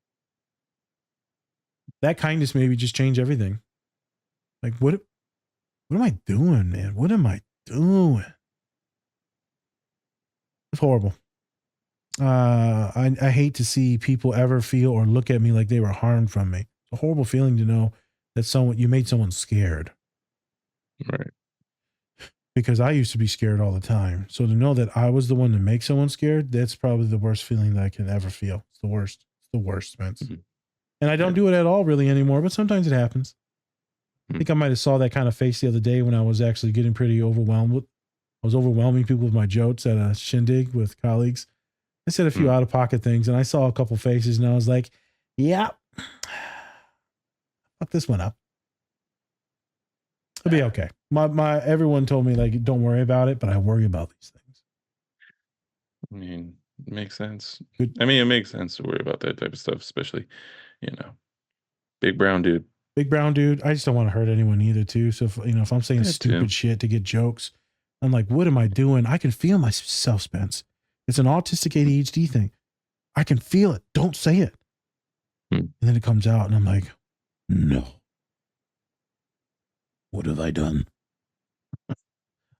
That kindness maybe just changed everything. Like, what am I doing, man? What am I doing? It's horrible. I hate to see people ever feel or look at me like they were harmed from me. It's a horrible feeling to know that you made someone scared. Right. Because I used to be scared all the time. So to know that I was the one to make someone scared, that's probably the worst feeling that I can ever feel. It's the worst. It's the worst, Spence. Mm-hmm. And I don't do it at all really anymore, but sometimes it happens. I think I might have saw that kind of face the other day when I was actually getting pretty overwhelmed. I was overwhelming people with my jokes at a shindig with colleagues. I said a few out of pocket things and I saw a couple faces and I was like, yeah, fuck this one up. It'll be okay. Everyone told me like, don't worry about it, but I worry about these things. I mean, it makes sense. Good. I mean, it makes sense to worry about that type of stuff, especially, big brown dude. Big brown dude. I just don't want to hurt anyone either too. So if I'm saying stupid shit to get jokes, I'm like, what am I doing? I can feel myself, Spence. It's an autistic ADHD thing. I can feel it. Don't say it. And then it comes out and I'm like, no. What have I done?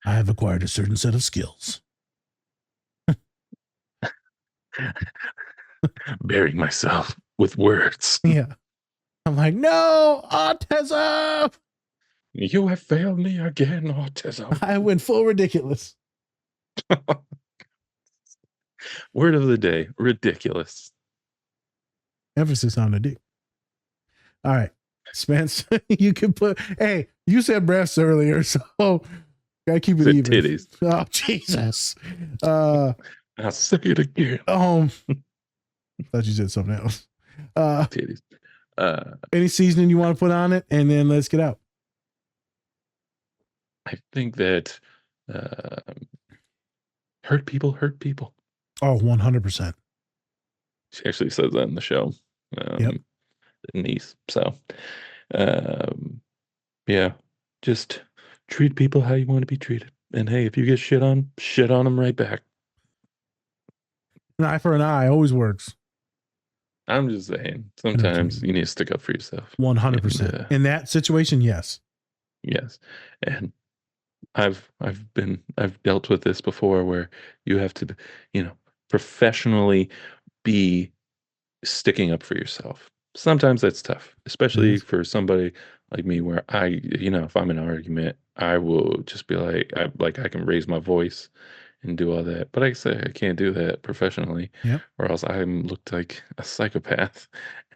I have acquired a certain set of skills. Burying myself with words. Yeah. I'm like, no, autism. You have failed me again, autism. I went full ridiculous. Word of the day, ridiculous. Emphasis on the D. All right. Spence, you can hey, you said breasts earlier, so gotta keep it even. Titties. Oh, Jesus. I'll say it again. Thought you said something else. Titties. Any seasoning you want to put on it, and then let's get out. I think that hurt people hurt people. Oh, 100%. She actually says that in the show. Yep. Niece. So, yeah, just treat people how you want to be treated. And hey, if you get shit on them right back. An eye for an eye always works. I'm just saying, sometimes you need to stick up for yourself. 100%. In that situation, yes. Yes. And I've dealt with this before where you have to, professionally be sticking up for yourself. Sometimes that's tough, especially for somebody like me where if I'm in an argument, I will just be like, I can raise my voice and do all that. But I say I can't do that professionally, or else I look like a psychopath.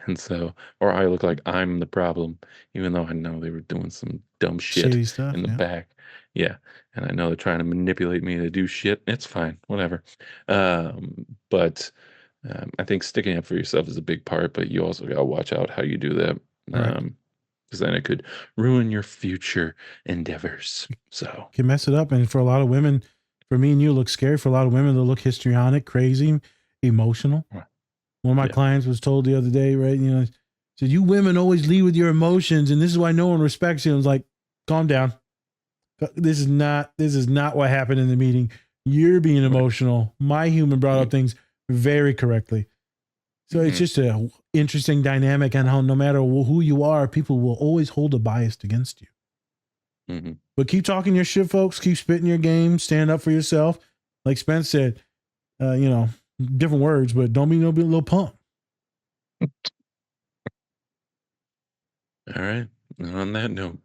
And so, or I look like I'm the problem, even though I know they were doing some dumb shit in the back. Yeah. And I know they're trying to manipulate me to do shit. It's fine. Whatever. But I think sticking up for yourself is a big part, but you also got to watch out how you do that. Because then it could ruin your future endeavors. So can mess it up. And for a lot of women, for me and you, look scary. For a lot of women, they'll look histrionic, crazy, emotional. One of my clients was told the other day, right? Said, you women always lead with your emotions, and this is why no one respects you. I was like, calm down. This is not what happened in the meeting. You're being emotional. My human brought up things very correctly. So it's just an interesting dynamic on how no matter who you are, people will always hold a bias against you. But keep talking your shit, folks. Keep spitting your game. Stand up for yourself. Like Spence said, different words, but don't be no little punk. All right. And on that note,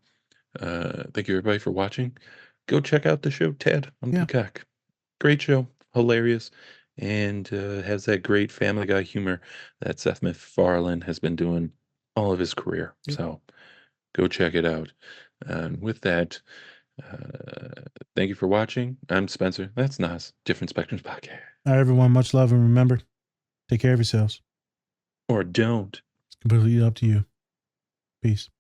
thank you everybody for watching. Go check out the show Ted on Peacock. Great show, hilarious, and has that great Family Guy humor that Seth MacFarlane has been doing all of his career. So go check it out. And with that, thank you for watching. I'm Spencer. That's Nas. Different Spectrums Podcast. All right, everyone. Much love, and remember, take care of yourselves. Or don't. It's completely up to you. Peace.